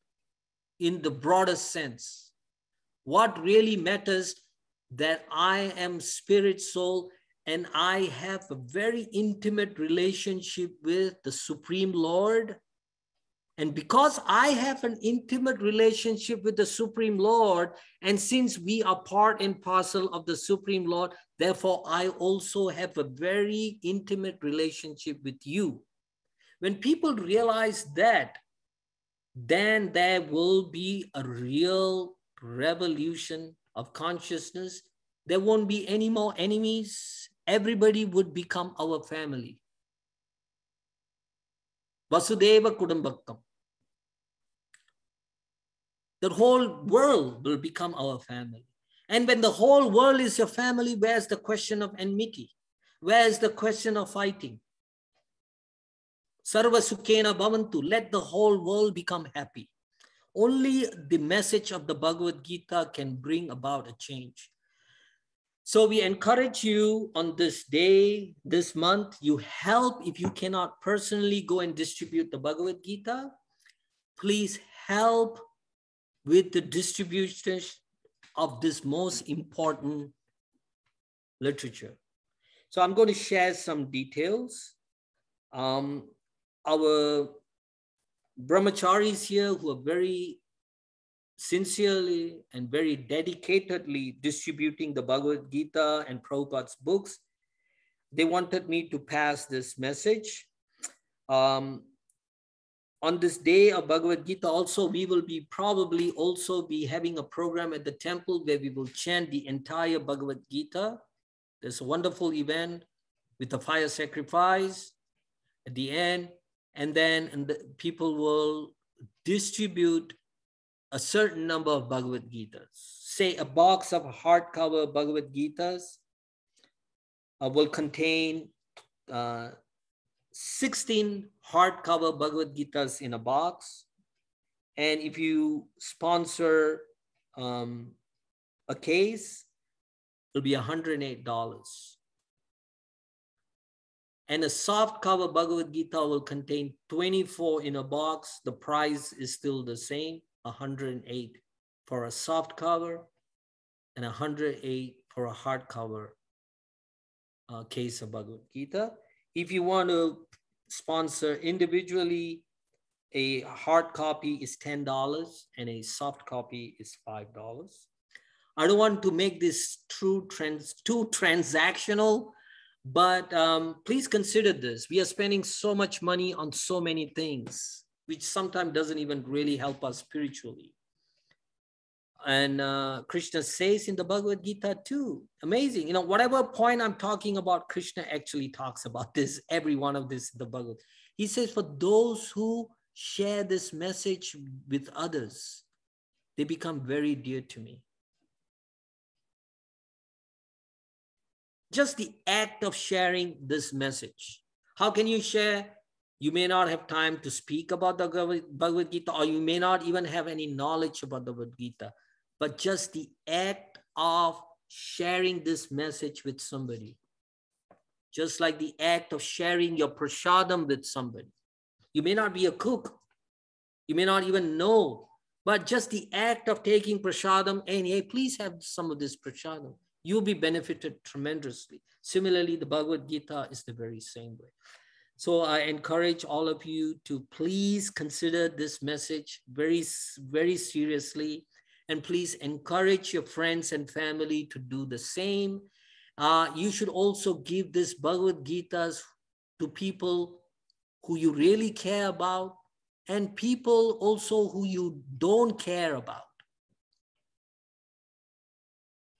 A: in the broadest sense. What really matters that I am spirit, soul, and I have a very intimate relationship with the Supreme Lord. And because I have an intimate relationship with the Supreme Lord, and since we are part and parcel of the Supreme Lord, therefore I also have a very intimate relationship with you. When people realize that, then there will be a real revolution of consciousness. There won't be any more enemies. Everybody would become our family. Vasudeva Kudumbakam. The whole world will become our family. And when the whole world is your family, where's the question of enmity? Where's the question of fighting? Sarva Sukhena Bhavantu, let the whole world become happy. Only the message of the Bhagavad-Gita can bring about a change. So we encourage you on this day, this month, you help. If you cannot personally go and distribute the Bhagavad-Gita, please help with the distribution of this most important literature. So I'm going to share some details. Our brahmacharis here who are very sincerely and very dedicatedly distributing the Bhagavad-Gita and Prabhupada's books, they wanted me to pass this message. On this day of Bhagavad-Gita also, we will be probably also be having a program at the temple where we will chant the entire Bhagavad-Gita. There's a wonderful event with a fire sacrifice at the end. And then people will distribute a certain number of Bhagavad-Gitas. Say a box of hardcover Bhagavad-Gitas will contain 16 hardcover Bhagavad-Gitas in a box. And if you sponsor a case, it'll be $108. And a soft cover Bhagavad-Gita will contain 24 in a box. The price is still the same, 108 for a soft cover and 108 for a hardcover case of Bhagavad-Gita. If you want to sponsor individually, a hard copy is $10 and a soft copy is $5. I don't want to make this too transactional, but please consider this. We are spending so much money on so many things, which sometimes doesn't even really help us spiritually. And Krishna says in the Bhagavad Gita too, amazing. You know, whatever point I'm talking about, Krishna actually talks about this, every one of this in the Bhagavad. He says, for those who share this message with others, they become very dear to me. Just the act of sharing this message. How can you share? You may not have time to speak about the Bhagavad Gita, or you may not even have any knowledge about the Bhagavad Gita, but just the act of sharing this message with somebody. Just like the act of sharing your prasadam with somebody. You may not be a cook. You may not even know, but just the act of taking prasadam and, hey, please have some of this prasadam. You'll be benefited tremendously. Similarly, the Bhagavad Gita is the very same way. So I encourage all of you to please consider this message very, very seriously. And please encourage your friends and family to do the same. You should also give this Bhagavad Gitas to people who you really care about and people also who you don't care about.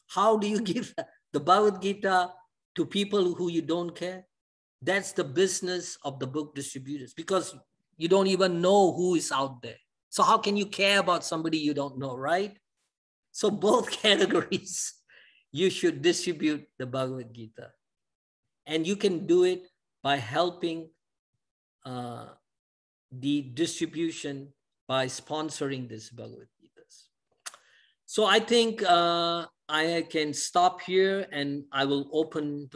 A: How do you give the Bhagavad Gita to people who you don't care? That's the business of the book distributors, because you don't even know who is out there. So how can you care about somebody you don't know, right? So both categories, you should distribute the Bhagavad Gita. And you can do it by helping the distribution by sponsoring this Bhagavad Gitas. So I think I can stop here, and I will open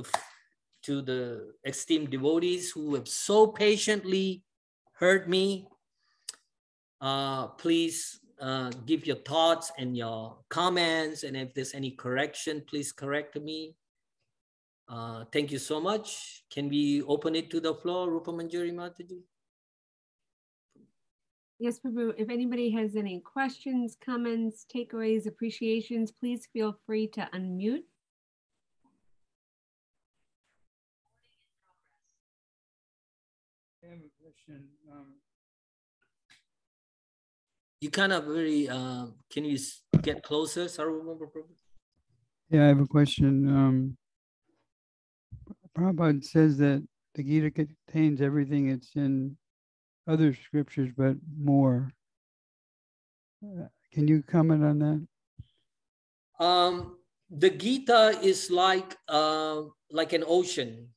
A: to the esteemed devotees who have so patiently heard me. Please give your thoughts and your comments, and if there's any correction, please correct me. Thank you so much. Can we open it to the floor, Rupa Manjari Mataji?
B: Yes, Prabhu, if anybody has any questions, comments, takeaways, appreciations, please feel free to unmute.
C: I have a question.
A: You kind of very, can you get closer? Sorry, remember, Prabhu?
C: Yeah, I have a question. Prabhupada says that the Gita contains everything that's in other scriptures, but more. Can you comment on that?
A: The Gita is like an ocean.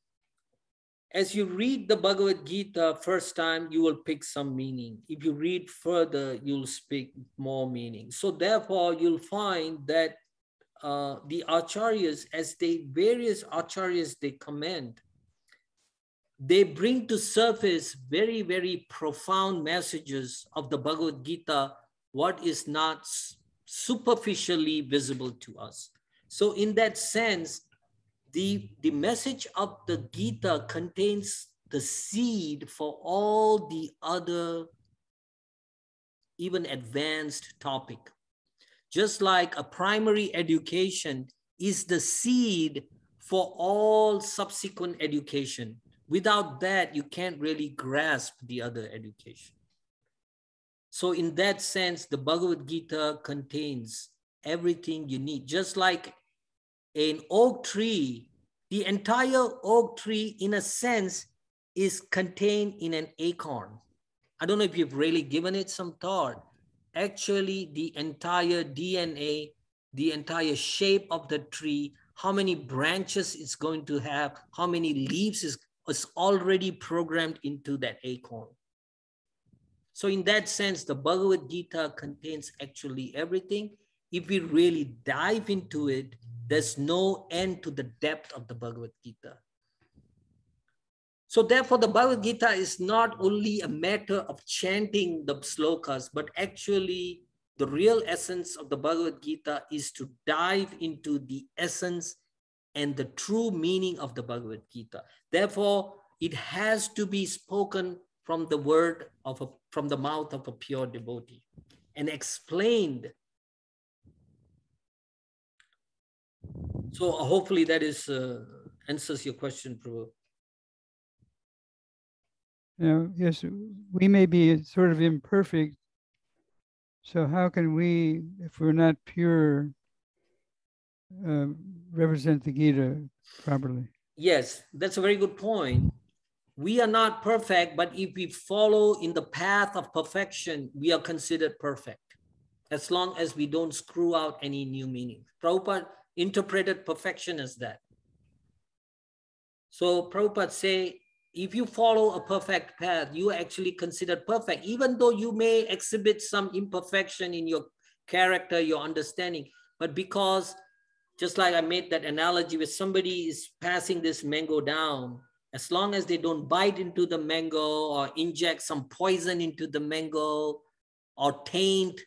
A: As you read the Bhagavad Gita first time, you will pick some meaning. If you read further, you'll speak more meaning. So therefore, you'll find that the acharyas, as various acharyas they comment, they bring to surface very, very profound messages of the Bhagavad Gita, what is not superficially visible to us. So in that sense, the message of the Gita contains the seed for all the other even advanced topic. Just like a primary education is the seed for all subsequent education. Without that, you can't really grasp the other education. So in that sense, the Bhagavad Gita contains everything you need. Just like an oak tree, the entire oak tree, in a sense, is contained in an acorn. I don't know if you've really given it some thought. Actually, the entire DNA, the entire shape of the tree, how many branches it's going to have, how many leaves is already programmed into that acorn. So in that sense, the Bhagavad-Gita contains actually everything. If we really dive into it, there's no end to the depth of the Bhagavad-Gita. So therefore, the Bhagavad-Gita is not only a matter of chanting the slokas, but actually the real essence of the Bhagavad-Gita is to dive into the essence and the true meaning of the Bhagavad-Gita. Therefore, it has to be spoken from the from the mouth of a pure devotee and explained. So hopefully that is answers your question, Prabhu.
C: Yes, we may be sort of imperfect. So how can we, if we're not pure, represent the Gita properly?
A: Yes, that's a very good point. We are not perfect, but if we follow in the path of perfection, we are considered perfect, as long as we don't screw out any new meaning. Prabhupada interpreted perfection as that. So Prabhupada say, if you follow a perfect path, you are actually considered perfect, even though you may exhibit some imperfection in your character, your understanding. But because, just like I made that analogy where somebody is passing this mango down, as long as they don't bite into the mango or inject some poison into the mango or taint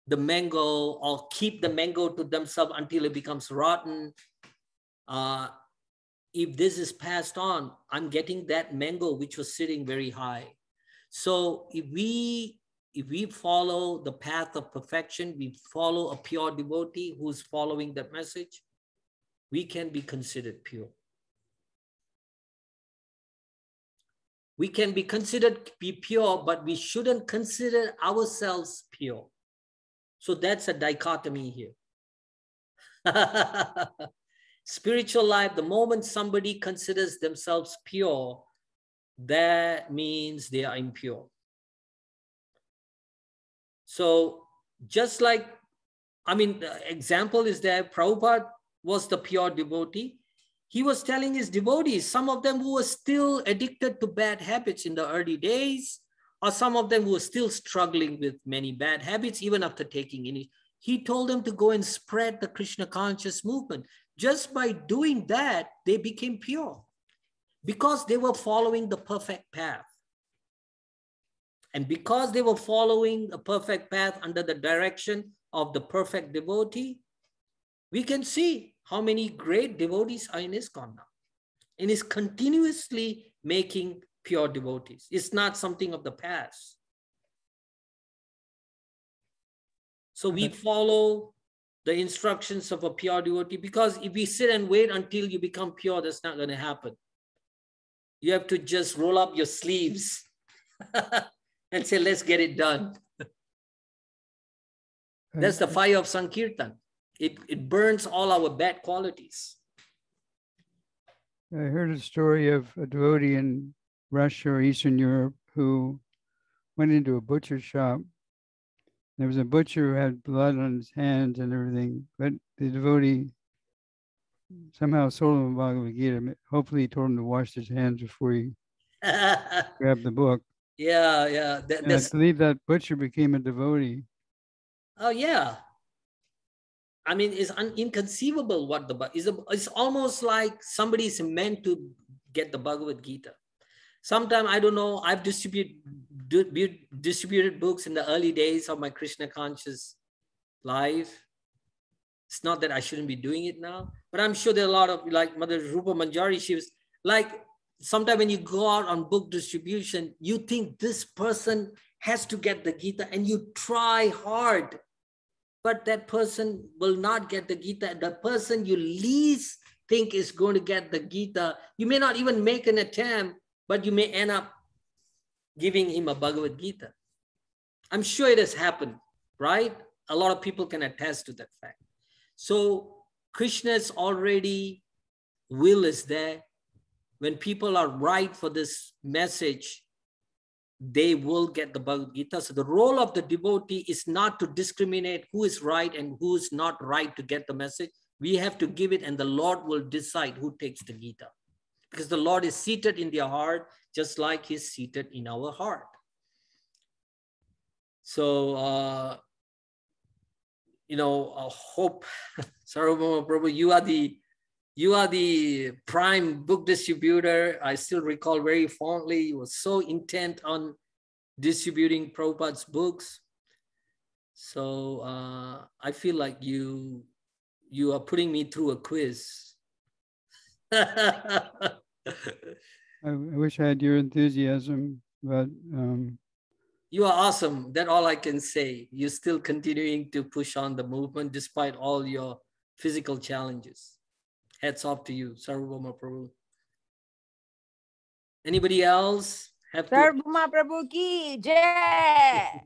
A: the mango or keep the mango to themselves until it becomes rotten, if this is passed on, I'm getting that mango which was sitting very high. So if we follow the path of perfection, we follow a pure devotee who's following that message, we can be considered pure. We can be considered to be pure, but we shouldn't consider ourselves pure. So that's a dichotomy here. Spiritual life, the moment somebody considers themselves pure, that means they are impure. So just like, I mean, the example is that Prabhupada was the pure devotee. He was telling his devotees, some of them who were still addicted to bad habits in the early days, or some of them who were still struggling with many bad habits, even after taking it. He told them to go and spread the Krishna conscious movement. Just by doing that, they became pure because they were following the perfect path. And because they were following a perfect path under the direction of the perfect devotee, we can see how many great devotees are in ISKCON now. And is continuously making pure devotees. It's not something of the past. So we follow the instructions of a pure devotee, because if we sit and wait until you become pure, that's not going to happen. You have to just roll up your sleeves and say, let's get it done. That's the fire of Sankirtan. It burns all our bad qualities.
C: I heard a story of a devotee in Russia or Eastern Europe who went into a butcher shop. There was a butcher who had blood on his hands and everything, but the devotee somehow sold him a Bhagavad-Gita. Hopefully he told him to wash his hands before he grabbed the book.
A: Yeah.
C: I believe that butcher became a devotee.
A: Oh, yeah. I mean, it's inconceivable what it's almost like somebody is meant to get the Bhagavad-Gita. Sometimes, I don't know, I've distributed books in the early days of my Krishna conscious life. It's not that I shouldn't be doing it now, but I'm sure there are a lot of, like Mother Rupa Manjari, she was like, sometimes when you go out on book distribution, you think this person has to get the Gita and you try hard. But that person will not get the Gita. The person you least think is going to get the Gita, you may not even make an attempt, but you may end up giving him a Bhagavad-Gita. I'm sure it has happened, right? A lot of people can attest to that fact. So Krishna's already will is there. When people are right for this message, they will get the Bhagavad-Gita. So the role of the devotee is not to discriminate who is right and who is not right to get the message. We have to give it, and the Lord will decide who takes the Gita. Because the Lord is seated in their heart, just like he's seated in our heart. So, you know, I hope, Sarvabhauma Prabhu, you are the prime book distributor. I still recall very fondly, you were so intent on distributing Prabhupada's books. So I feel like you are putting me through a quiz.
C: I wish I had your enthusiasm, but
A: you are awesome. That's all I can say. You're still continuing to push on the movement despite all your physical challenges. Hats off to you, Sarvabhauma Prabhu. Anybody else have to?
D: Sarvabhauma Prabhu ki jai.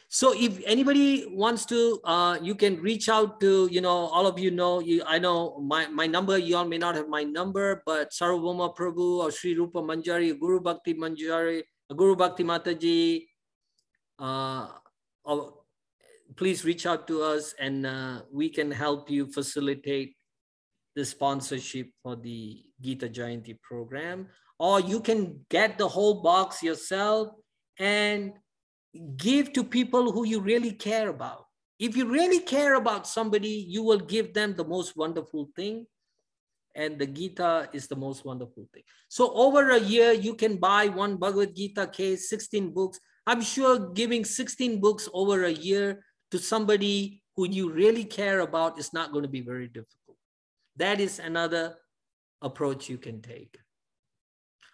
A: So if anybody wants to, you can reach out to, you know, all of you know, I know my number, you all may not have my number, but Sarvabhauma Prabhu or Sri Rupa Manjari, Guru Bhakti Manjari, Guru Bhakti Mataji, please reach out to us and we can help you facilitate the sponsorship for the Gita Jayanti program. Or you can get the whole box yourself and give to people who you really care about. If you really care about somebody, you will give them the most wonderful thing. And the Gita is the most wonderful thing. So over a year, you can buy one Bhagavad-Gita case, 16 books. I'm sure giving 16 books over a year to somebody who you really care about is not going to be very difficult. That is another approach you can take.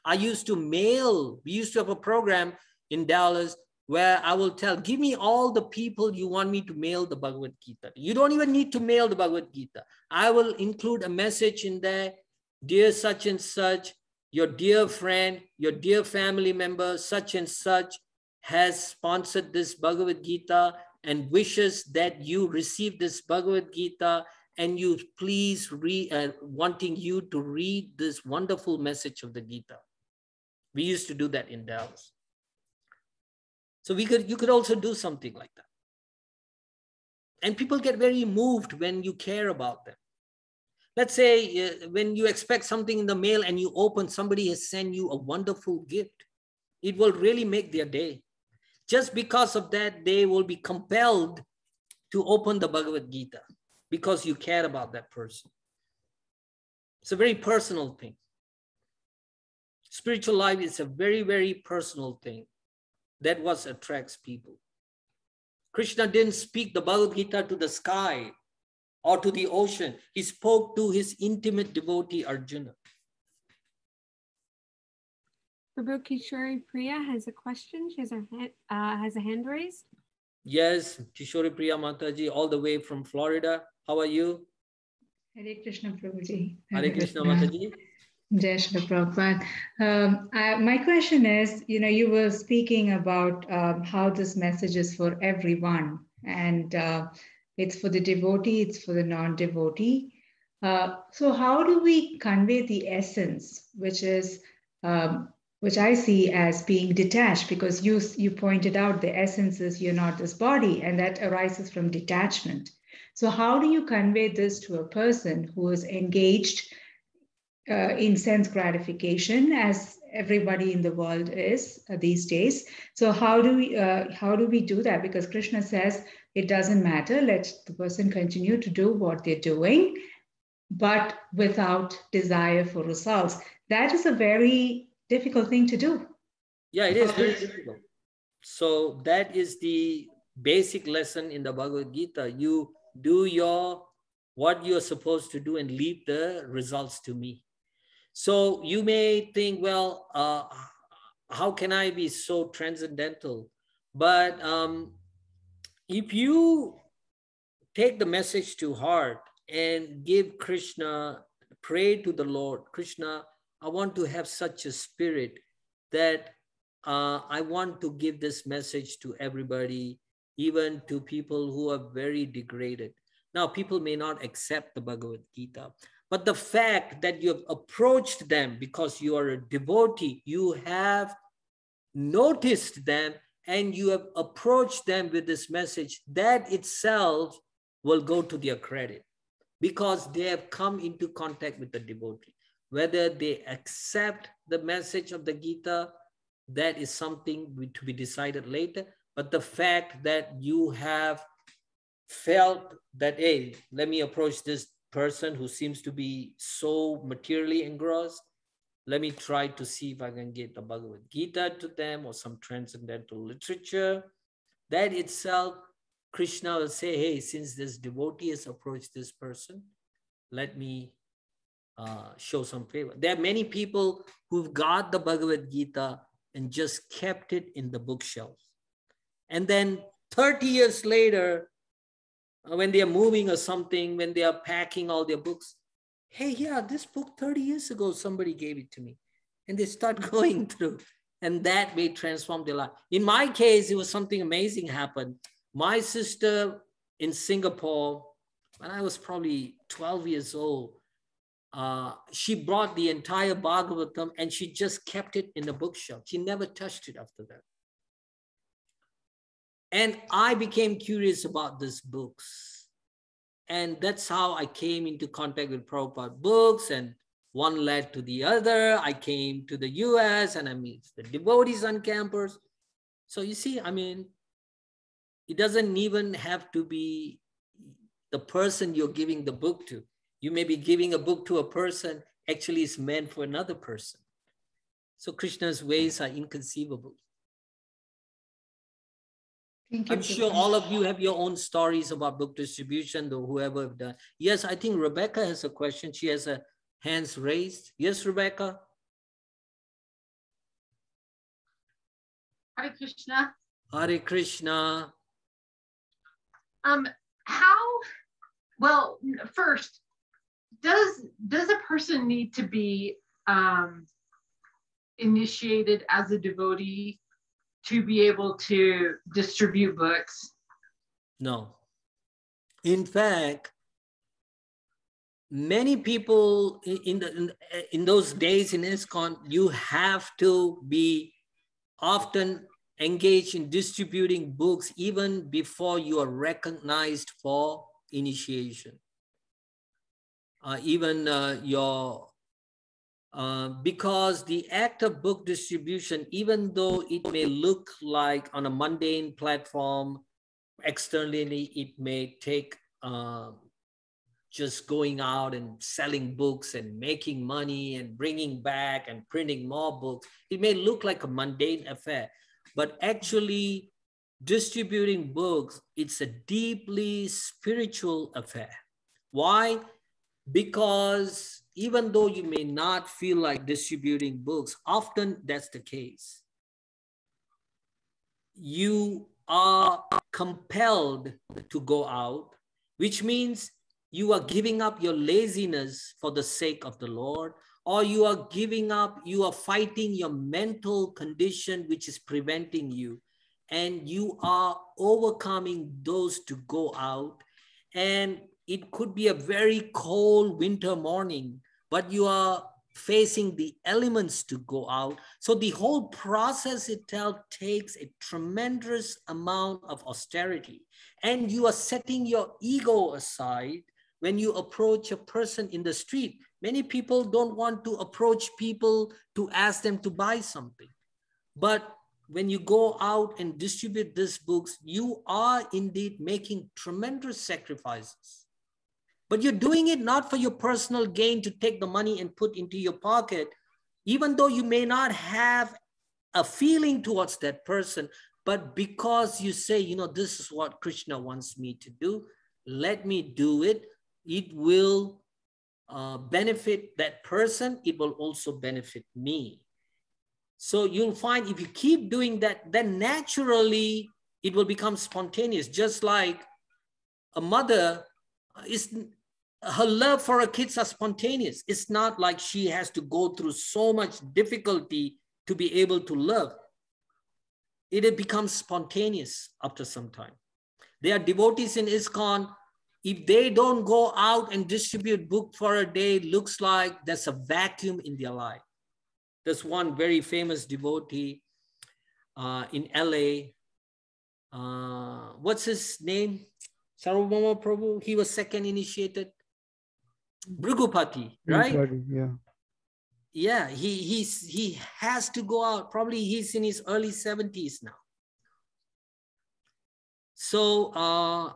A: I used to mail, we used to have a program in Dallas where I will tell, give me all the people you want me to mail the Bhagavad-Gita. You don't even need to mail the Bhagavad-Gita. I will include a message in there, dear such and such, your dear friend, your dear family member, such and such has sponsored this Bhagavad-Gita and wishes that you receive this Bhagavad-Gita and you please wanting you to read this wonderful message of the Gita. We used to do that in Dallas. So you could also do something like that. And people get very moved when you care about them. Let's say when you expect something in the mail and you open, somebody has sent you a wonderful gift. It will really make their day. Just because of that, they will be compelled to open the Bhagavad-Gita because you care about that person. It's a very personal thing. Spiritual life is a very, very personal thing. That what attracts people. Krishna didn't speak the Bhagavad-Gita to the sky or to the ocean. He spoke to his intimate devotee, Arjuna.
B: Prabhu Kishori Priya has a question. She has a hand raised.
A: Yes, Kishori Priya Mataji, all the way from Florida. How are you?
E: Hare Krishna Prabhuji.
A: Hare Krishna Mataji.
E: Jai Srila Prabhupada. My question is, you were speaking about how this message is for everyone, and it's for the devotee, it's for the non-devotee. So how do we convey the essence, which I see as being detached, because you pointed out the essence is you're not this body, and that arises from detachment. So how do you convey this to a person who is engaged in sense gratification, as everybody in the world is these days? So how do we do that? Because Krishna says it doesn't matter, let the person continue to do what they're doing, but without desire for results. That is a very difficult thing to do.
A: Yeah, it is very difficult. So that is the basic lesson in the Bhagavad-Gita. You do what you're supposed to do and leave the results to me. So you may think, well, how can I be so transcendental? But if you take the message to heart and give Krishna, pray to the Lord, Krishna, I want to have such a spirit that I want to give this message to everybody, even to people who are very degraded. Now, people may not accept the Bhagavad-Gita, but the fact that you have approached them because you are a devotee, you have noticed them and you have approached them with this message, that itself will go to their credit because they have come into contact with the devotee. Whether they accept the message of the Gita, that is something to be decided later. but the fact that you have felt that, hey, let me approach this person who seems to be so materially engrossed. Let me try to see if I can get the Bhagavad-Gita to them or some transcendental literature. That itself, Krishna will say, hey, since this devotee has approached this person, let me show some favor. There are many people who've got the Bhagavad-Gita and just kept it in the bookshelf. And then 30 years later, when they are moving or something, when they are packing all their books, hey, yeah, this book 30 years ago, somebody gave it to me. And they start going through, and that may transform their life. In my case, it was something amazing happened. My sister in Singapore, when I was probably 12 years old, she brought the entire Bhagavatam and she just kept it in the bookshelf. She never touched it after that. And I became curious about these books. And that's how I came into contact with Prabhupada books, and one led to the other. I came to the US and I meet the devotees on campus. So you see, I mean, it doesn't even have to be the person you're giving the book to. You may be giving a book to a person, actually it's meant for another person. So Krishna's ways are inconceivable.
E: Thank you.
A: I'm sure all of you have your own stories about book distribution, though whoever have done. Yes, I think Rebecca has a question. She has a hands raised. Yes, Rebecca.
F: Hare Krishna.
A: Hare Krishna.
F: Well, first, does a person need to be initiated as a devotee to be able to distribute books?
A: No. In fact, many people in those days in ISKCON, you have to be often engaged in distributing books even before you are recognized for initiation. Because the act of book distribution, even though it may look like on a mundane platform, externally it may take just going out and selling books and making money and bringing back and printing more books. It may look like a mundane affair, but actually distributing books, it's a deeply spiritual affair. Why? Because even though you may not feel like distributing books, often that's the case. You are compelled to go out, which means you are giving up your laziness for the sake of the Lord, or you are fighting your mental condition, which is preventing you, and you are overcoming those to go out. And it could be a very cold winter morning, but you are facing the elements to go out. So the whole process itself takes a tremendous amount of austerity. And you are setting your ego aside when you approach a person in the street. Many people don't want to approach people to ask them to buy something. But when you go out and distribute these books, you are indeed making tremendous sacrifices. But you're doing it not for your personal gain to take the money and put into your pocket, even though you may not have a feeling towards that person, but because you say, you know, this is what Krishna wants me to do, let me do it. It will benefit that person. It will also benefit me. So you'll find if you keep doing that, then naturally it will become spontaneous. Just like a mother her love for her kids are spontaneous. It's not like she has to go through so much difficulty to be able to love. It becomes spontaneous after some time. There are devotees in ISKCON, if they don't go out and distribute book for a day, it looks like there's a vacuum in their life. There's one very famous devotee in LA. What's his name? Sarvabhauma Prabhu. He was second initiated. Bhrigupati, right?
C: Bhrigupati, yeah.
A: Yeah, he has to go out. Probably he's in his early 70s now. So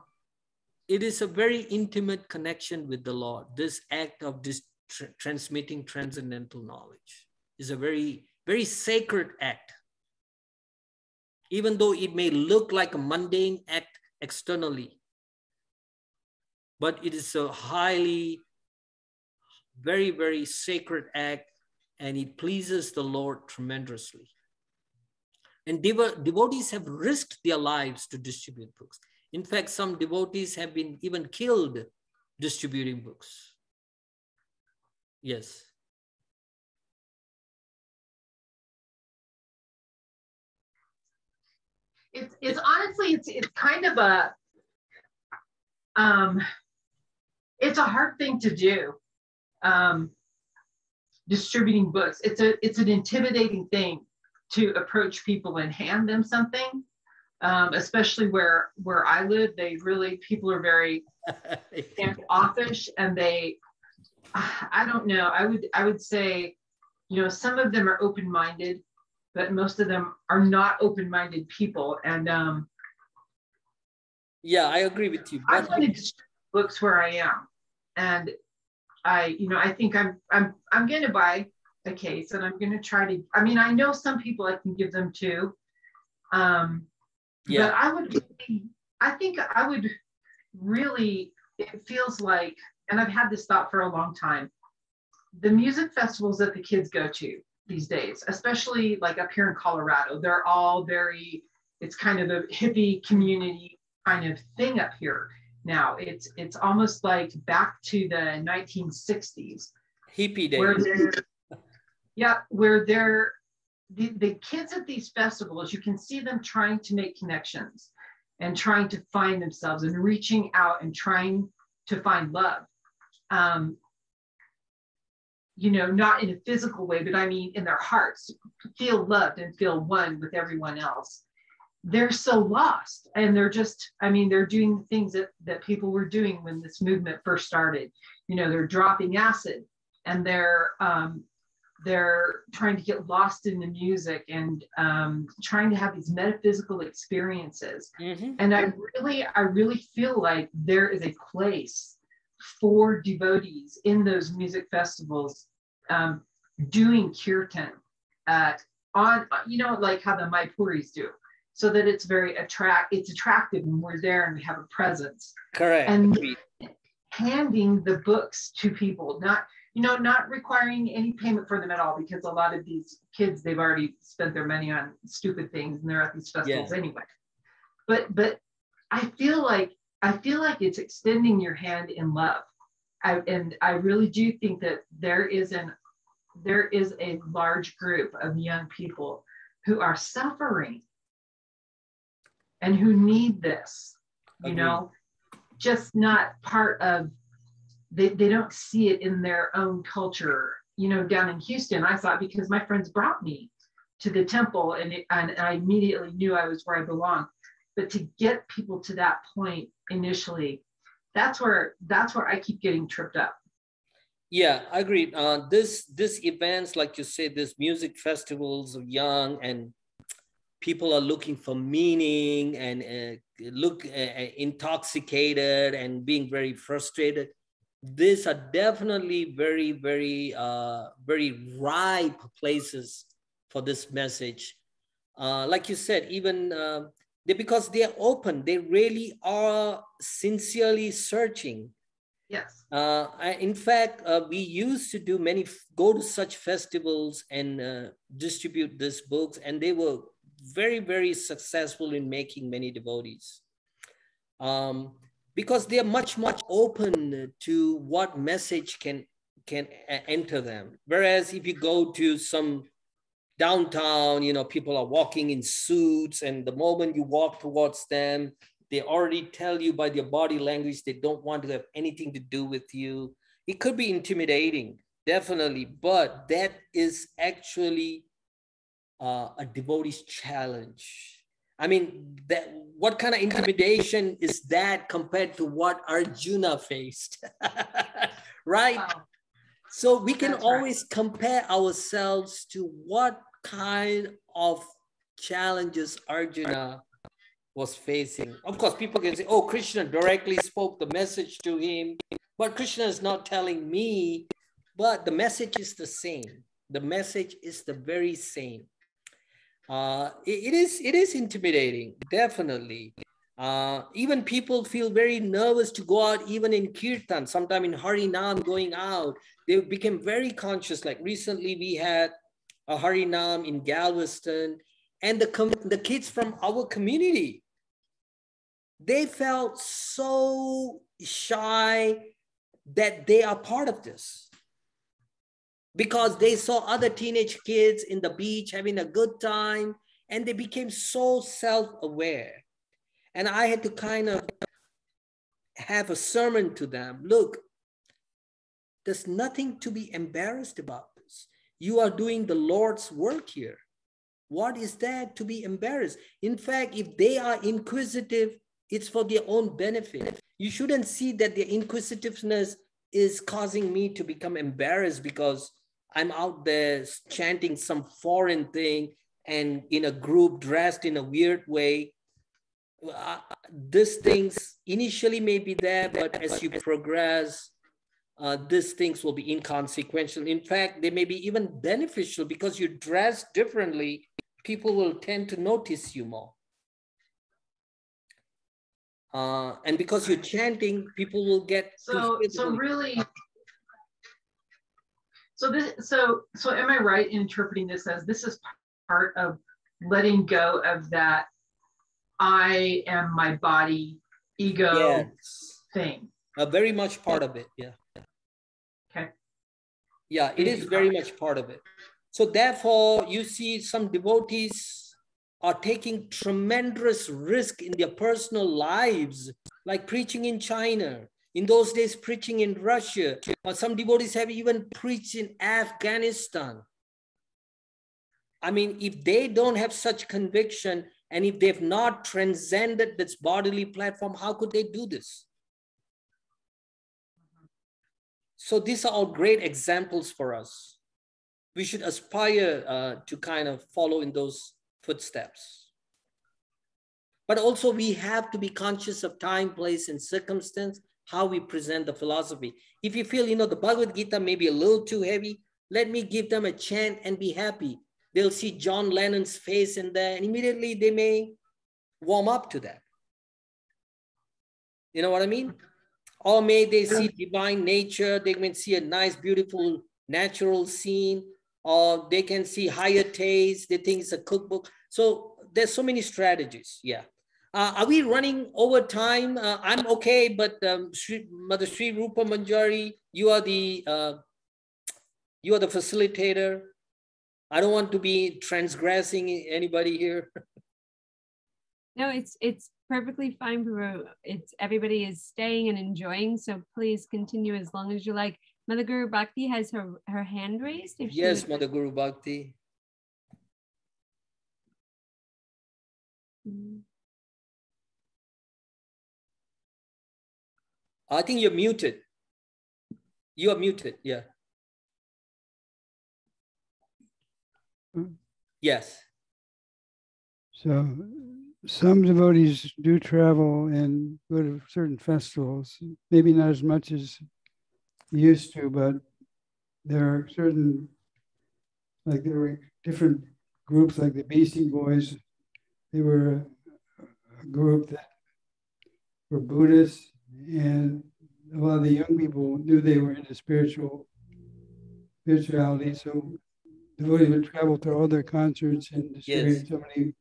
A: it is a very intimate connection with the Lord. This act of transmitting transcendental knowledge is a very, very sacred act. Even though it may look like a mundane act externally, but it is a highly, very, very sacred act, and it pleases the Lord tremendously. And devotees have risked their lives to distribute books. In fact, some devotees have been even killed distributing books. Yes.
F: It's honestly, it's kind of a, it's a hard thing to do. Distributing books. It's an intimidating thing to approach people and hand them something. Especially where I live, people are very standoffish, and I don't know. I would say, some of them are open-minded, but most of them are not open-minded people. And
A: yeah, I agree with you.
F: I want to distribute books where I am, and I think I'm going to buy a case, and I'm going to try to. I mean, I know some people I can give them to.
A: Yeah.
F: But I think I would really, it feels like, and I've had this thought for a long time, the music festivals that the kids go to these days, especially like up here in Colorado, they're all it's kind of a hippie community kind of thing up here. Now it's almost like back to the 1960s.
A: Hippie days.
F: Where the kids at these festivals, you can see them trying to make connections and trying to find themselves and reaching out and trying to find love. Not in a physical way, but I mean in their hearts, feel loved and feel one with everyone else. They're so lost, and they're doing the things that people were doing when this movement first started. They're dropping acid, and they're trying to get lost in the music, and trying to have these metaphysical experiences.
A: Mm-hmm.
F: And I really feel like there is a place for devotees in those music festivals, doing kirtan like how the Maipuris do, so that it's it's attractive when we're there and we have a presence.
A: Correct.
F: And handing the books to people, not requiring any payment for them at all, because a lot of these kids, they've already spent their money on stupid things and they're at these festivals anyway. But I feel like it's extending your hand in love. And I really do think that there is a large group of young people who are suffering and who need this, just not part of, they don't see it in their own culture. Down in Houston, I saw it because my friends brought me to the temple, and I immediately knew I was where I belonged. But to get people to that point initially, that's where I keep getting tripped up.
A: Yeah, I agree. This events, like you say, this music festivals of young, and people are looking for meaning and look intoxicated and being very frustrated. These are definitely very, very, very ripe places for this message. Like you said, even because they are open, they really are sincerely searching.
F: Yes.
A: In fact, we used to do go to such festivals and distribute these books, and they were very, very successful in making many devotees. Because they are much, much open to what message can enter them. Whereas if you go to some downtown, people are walking in suits, and the moment you walk towards them, they already tell you by their body language they don't want to have anything to do with you. It could be intimidating, definitely, but that is actually a devotee's challenge. I mean, what kind of intimidation is that compared to what Arjuna faced, right? Wow. So we can always compare ourselves to what kind of challenges Arjuna was facing. Of course, people can say, oh, Krishna directly spoke the message to him, but Krishna is not telling me, but the message is the same. The message is the very same. It is intimidating, definitely. Even people feel very nervous to go out, even in Kirtan, sometime in Harinam going out, they became very conscious. Like recently we had a Harinam in Galveston, and the kids from our community, they felt so shy that they are part of this, because they saw other teenage kids in the beach having a good time, and they became so self-aware. And I had to kind of have a sermon to them. Look, there's nothing to be embarrassed about this. You are doing the Lord's work here. What is that to be embarrassed? In fact, if they are inquisitive, it's for their own benefit. You shouldn't see that their inquisitiveness is causing me to become embarrassed because I'm out there chanting some foreign thing and in a group dressed in a weird way. These things initially may be there, but as you progress, these things will be inconsequential. In fact, they may be even beneficial because you dress differently. People will tend to notice you more. And because you're chanting, people will get
F: so am I right in interpreting this as this is part of letting go of that I am my body ego thing?
A: Very much part of it, yeah.
F: Okay.
A: Yeah, it is very much part of it. So therefore, you see some devotees are taking tremendous risk in their personal lives, like preaching in China. In those days, preaching in Russia. Some devotees have even preached in Afghanistan. I mean, if they don't have such conviction, and if they've not transcended this bodily platform, how could they do this? So these are all great examples for us. We should aspire to kind of follow in those footsteps. But also we have to be conscious of time, place, and circumstance, how we present the philosophy. If you feel, the Bhagavad-Gita may be a little too heavy, let me give them a chant and be happy. They'll see John Lennon's face in there, and immediately they may warm up to that. You know what I mean? Or may they see divine nature, they may see a nice, beautiful, natural scene, or they can see higher taste, they think it's a cookbook. So there's so many strategies, yeah. Are we running over time? I'm okay, but Mother Sri Rupa Manjari, you are the facilitator. I don't want to be transgressing anybody here.
B: No, it's perfectly fine, Prabhu. Everybody is staying and enjoying, so please continue as long as you like. Mother Guru Bhakti has her hand raised.
A: Yes, Mother Guru Bhakti. I think you're muted. You are muted, yeah. Yes.
C: So some devotees do travel and go to certain festivals, maybe not as much as used to, but there are certain, like there were different groups like the Beastie Boys. They were a group that were Buddhists, and a lot of the young people knew they were into spirituality, so devotees would travel to all their concerts and distribute so many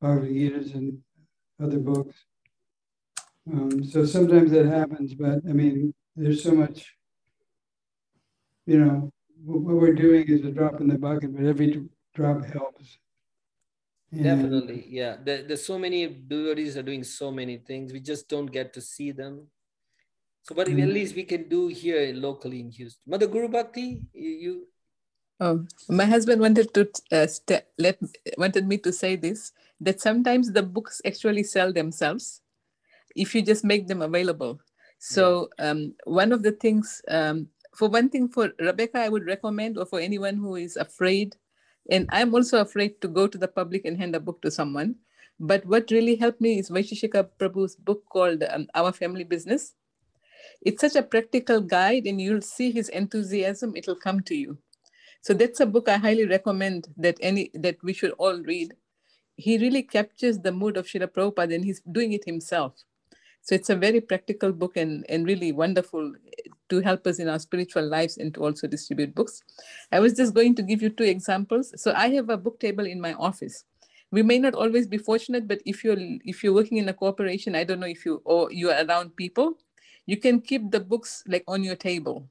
C: Bhagavad-Gitas and other books. So sometimes that happens, but I mean, there's so much, what we're doing is a drop in the bucket, but every drop helps. And
A: definitely, yeah. There's so many devotees are doing so many things. We just don't get to see them. So, but at least we can do here locally in Houston. Mother Guru Bhakti, you.
G: Oh, my husband wanted to wanted me to say this, that sometimes the books actually sell themselves if you just make them available. So one of the things, for one thing, for Rebecca, I would recommend, or for anyone who is afraid, and I'm also afraid to go to the public and hand a book to someone. But what really helped me is Vaisheshika Prabhu's book called Our Family Business. It's such a practical guide, and you'll see his enthusiasm. It'll come to you. So that's a book I highly recommend that we should all read. He really captures the mood of Srila Prabhupada, and he's doing it himself. So it's a very practical book and really wonderful to help us in our spiritual lives and to also distribute books. I was just going to give you 2 examples. So I have a book table in my office. We may not always be fortunate, but if you're working in a corporation, I don't know if you are around people, you can keep the books like on your table,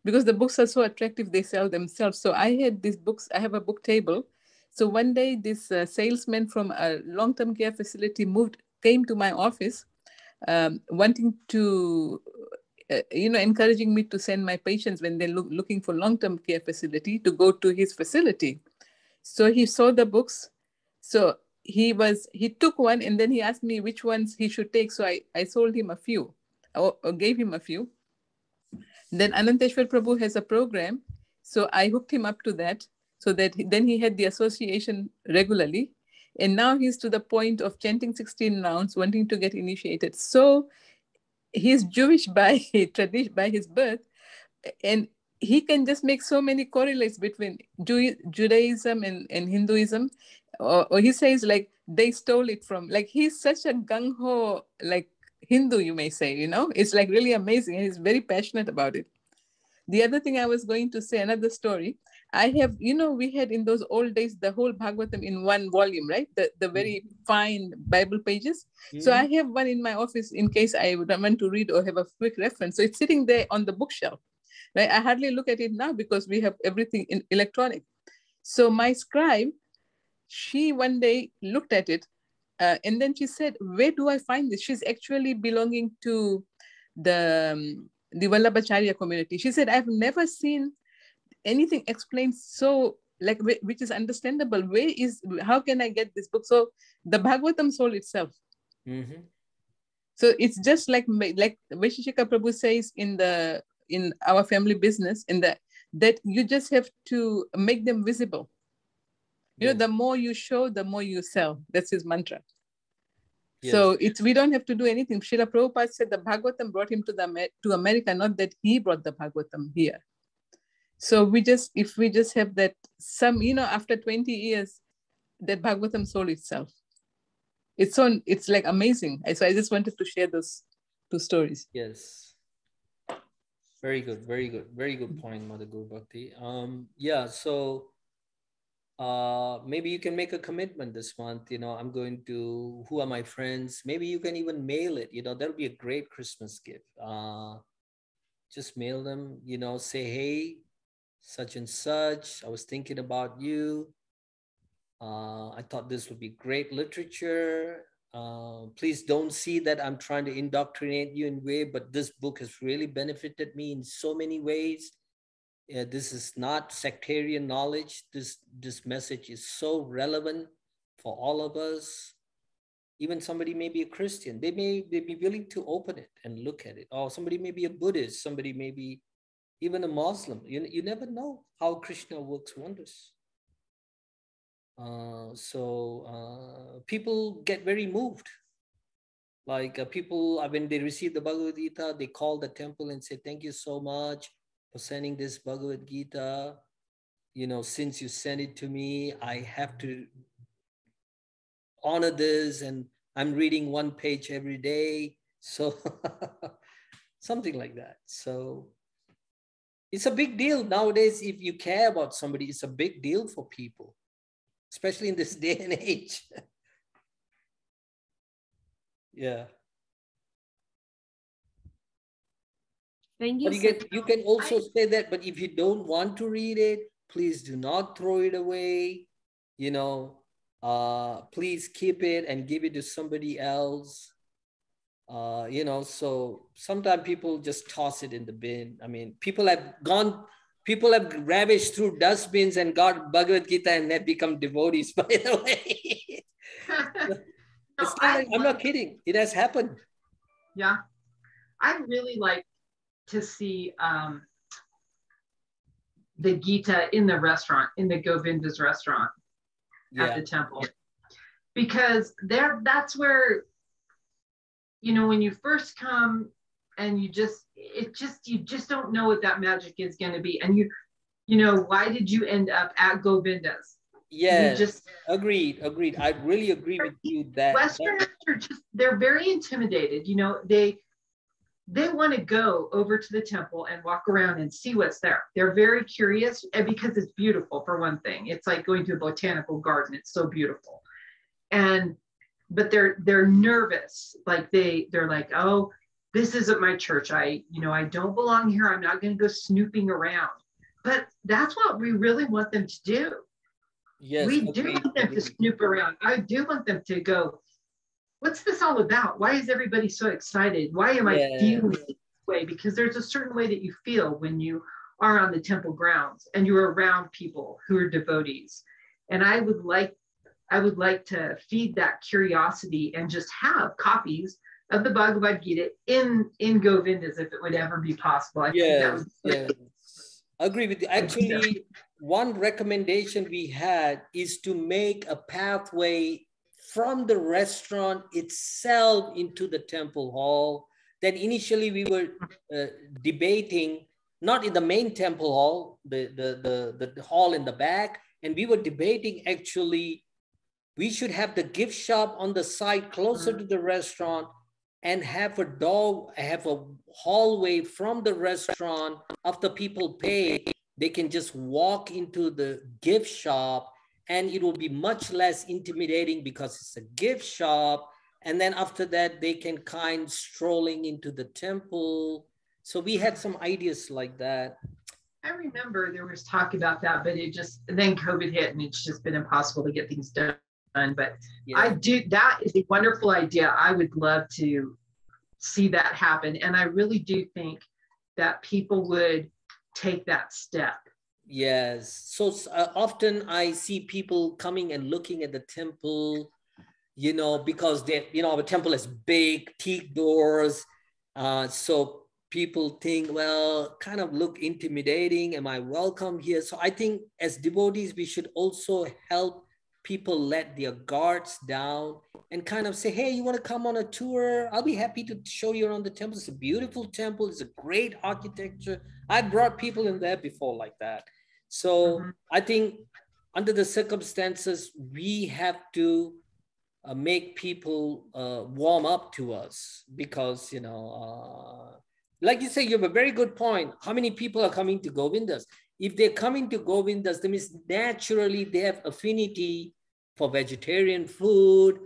G: because the books are so attractive, they sell themselves. So I had these books, I have a book table. So one day this salesman from a long-term care facility came to my office, wanting to, encouraging me to send my patients when they're looking for long-term care facility to go to his facility. So he saw the books. So he took one, and then he asked me which ones he should take. So I sold him a few, or gave him a few. Then Ananteshwar Prabhu has a program. So I hooked him up to that, so that then he had the association regularly. And now he's to the point of chanting 16 rounds, wanting to get initiated. So he's Jewish by tradition, by his birth, and he can just make so many correlates between Judaism and Hinduism. Or he says like they stole it from, like he's such a gung-ho like Hindu, you may say, it's like really amazing. He's very passionate about it. The other thing I was going to say, another story, I have, we had in those old days, the whole Bhagavatam in one volume, right? The very fine Bible pages. So I have one in my office in case I would want to read or have a quick reference. So it's sitting there on the bookshelf, right? I hardly look at it now because we have everything in electronic. So my scribe, she one day looked at it, and then she said, where do I find this? She's actually belonging to the Vallabhacharya community. She said, I've never seen anything explained so like, which is understandable. How can I get this book? So the Bhagavatam sold itself. Mm-hmm. So it's just like Vaisheshika Prabhu says in Our Family Business, that you just have to make them visible. The more you show, the more you sell. That's his mantra. Yes. So we don't have to do anything. Srila Prabhupada said the Bhagavatam brought him to America, not that he brought the Bhagavatam here. So if we just have that after 20 years, that Bhagavatam sold itself. It's like amazing. So I just wanted to share those 2 stories.
A: Yes. Very good. Very good. Very good point, Mother Guru Bhakti. So maybe you can make a commitment this month. I'm going to, who are my friends? Maybe you can even mail it. That'll be a great Christmas gift. Just mail them, say, hey, such and such, I was thinking about you. I thought this would be great literature. Please don't see that I'm trying to indoctrinate you in a way, but this book has really benefited me in so many ways. This is not sectarian knowledge. This message is so relevant for all of us. Even somebody may be a Christian. They may be willing to open it and look at it. Or somebody may be a Buddhist. Somebody may be even a Muslim. You never know how Krishna works wonders. People get very moved. Like people, when they receive the Bhagavad-Gita, they call the temple and say, thank you so much for sending this Bhagavad-Gita. Since you sent it to me, I have to honor this, and I'm reading 1 page every day. So something like that. So it's a big deal nowadays. If you care about somebody, it's a big deal for people, especially in this day and age. Yeah.
B: Thank you.
A: You can also say that, but if you don't want to read it, please do not throw it away. Please keep it and give it to somebody else. So sometimes people just toss it in the bin. I mean, people have ravaged through dustbins and got Bhagavad-Gita and have become devotees, by the way. I'm not kidding. It has happened.
F: Yeah. I really like to see the Gita in the restaurant, in the Govinda's restaurant at the temple. because that's where, you know, when you first come and you just don't know what that magic is going to be. And you know, why did you end up at Govinda's?
A: Yes, agreed. I really agree with you that
F: Westerners are just, they're very intimidated. You know, they want to go over to the temple and walk around and see what's there. They're very curious, and because it's beautiful, for one thing. It's like going to a botanical garden. It's so beautiful. But they're nervous. Like they're like, oh, this isn't my church. I don't belong here. I'm not going to go snooping around. But that's what we really want them to do.
A: Yes,
F: we do want them to snoop around. I do want them to go, what's this all about? Why is everybody so excited? Why am I feeling this way? Because there's a certain way that you feel when you are on the temple grounds and you're around people who are devotees. And I would like to feed that curiosity and just have copies of the Bhagavad-Gita in Govindas if it would ever be possible.
A: Yes. Agree with you. Actually, one recommendation we had is to make a pathway from the restaurant itself into the temple hall. Then initially we were debating, not in the main temple hall, the hall in the back, and we were debating actually we should have the gift shop on the side closer to the restaurant and have a hallway from the restaurant. After people pay, they can just walk into the gift shop and it will be much less intimidating because it's a gift shop. And then after that, they can kind strolling into the temple. So we had some ideas like that.
F: I remember there was talk about that, but then COVID hit and it's just been impossible to get things done. But that is a wonderful idea. I would love to see that happen. And I really do think that people would take that step.
A: Yes. So often I see people coming and looking at the temple, you know, because our temple is big, teak doors. So people think, well, kind of look intimidating. Am I welcome here? So I think as devotees, we should also help people let their guards down and kind of say, hey, you want to come on a tour? I'll be happy to show you around the temple. It's a beautiful temple. It's a great architecture. I brought people in there before like that. So I think under the circumstances, we have to make people warm up to us because, like you say, you have a very good point. How many people are coming to Govindas? If they're coming to Govindas, that means naturally they have affinity for vegetarian food,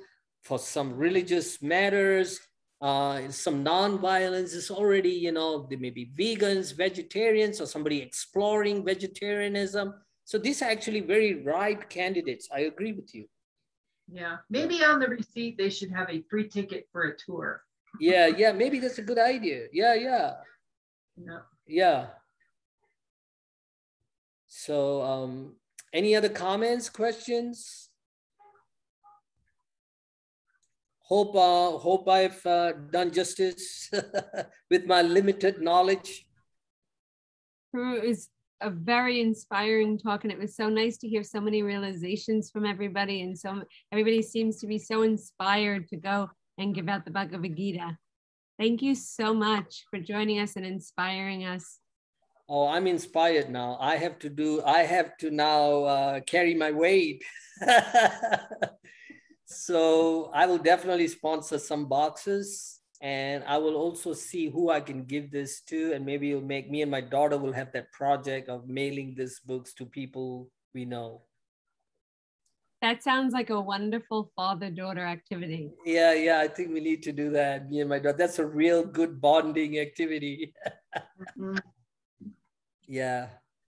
A: for some religious matters, some non-violence is already, they may be vegans, vegetarians, or somebody exploring vegetarianism. So these are actually very right candidates. I agree with you.
F: Yeah, maybe on the receipt, they should have a free ticket for a tour.
A: Yeah, maybe that's a good idea. Yeah. So any other comments, questions? Hope I've done justice with my limited knowledge.
B: It was a very inspiring talk, and it was so nice to hear so many realizations from everybody, and so everybody seems to be so inspired to go and give out the Bhagavad-Gita. Thank you so much for joining us and inspiring us.
A: Oh, I'm inspired now. I have to now carry my weight. So I will definitely sponsor some boxes, and I will also see who I can give this to, and maybe it'll make me and my daughter will have that project of mailing these books to people we know.
B: That sounds like a wonderful father-daughter activity.
A: Yeah, I think we need to do that, me and my daughter. That's a real good bonding activity. Yeah.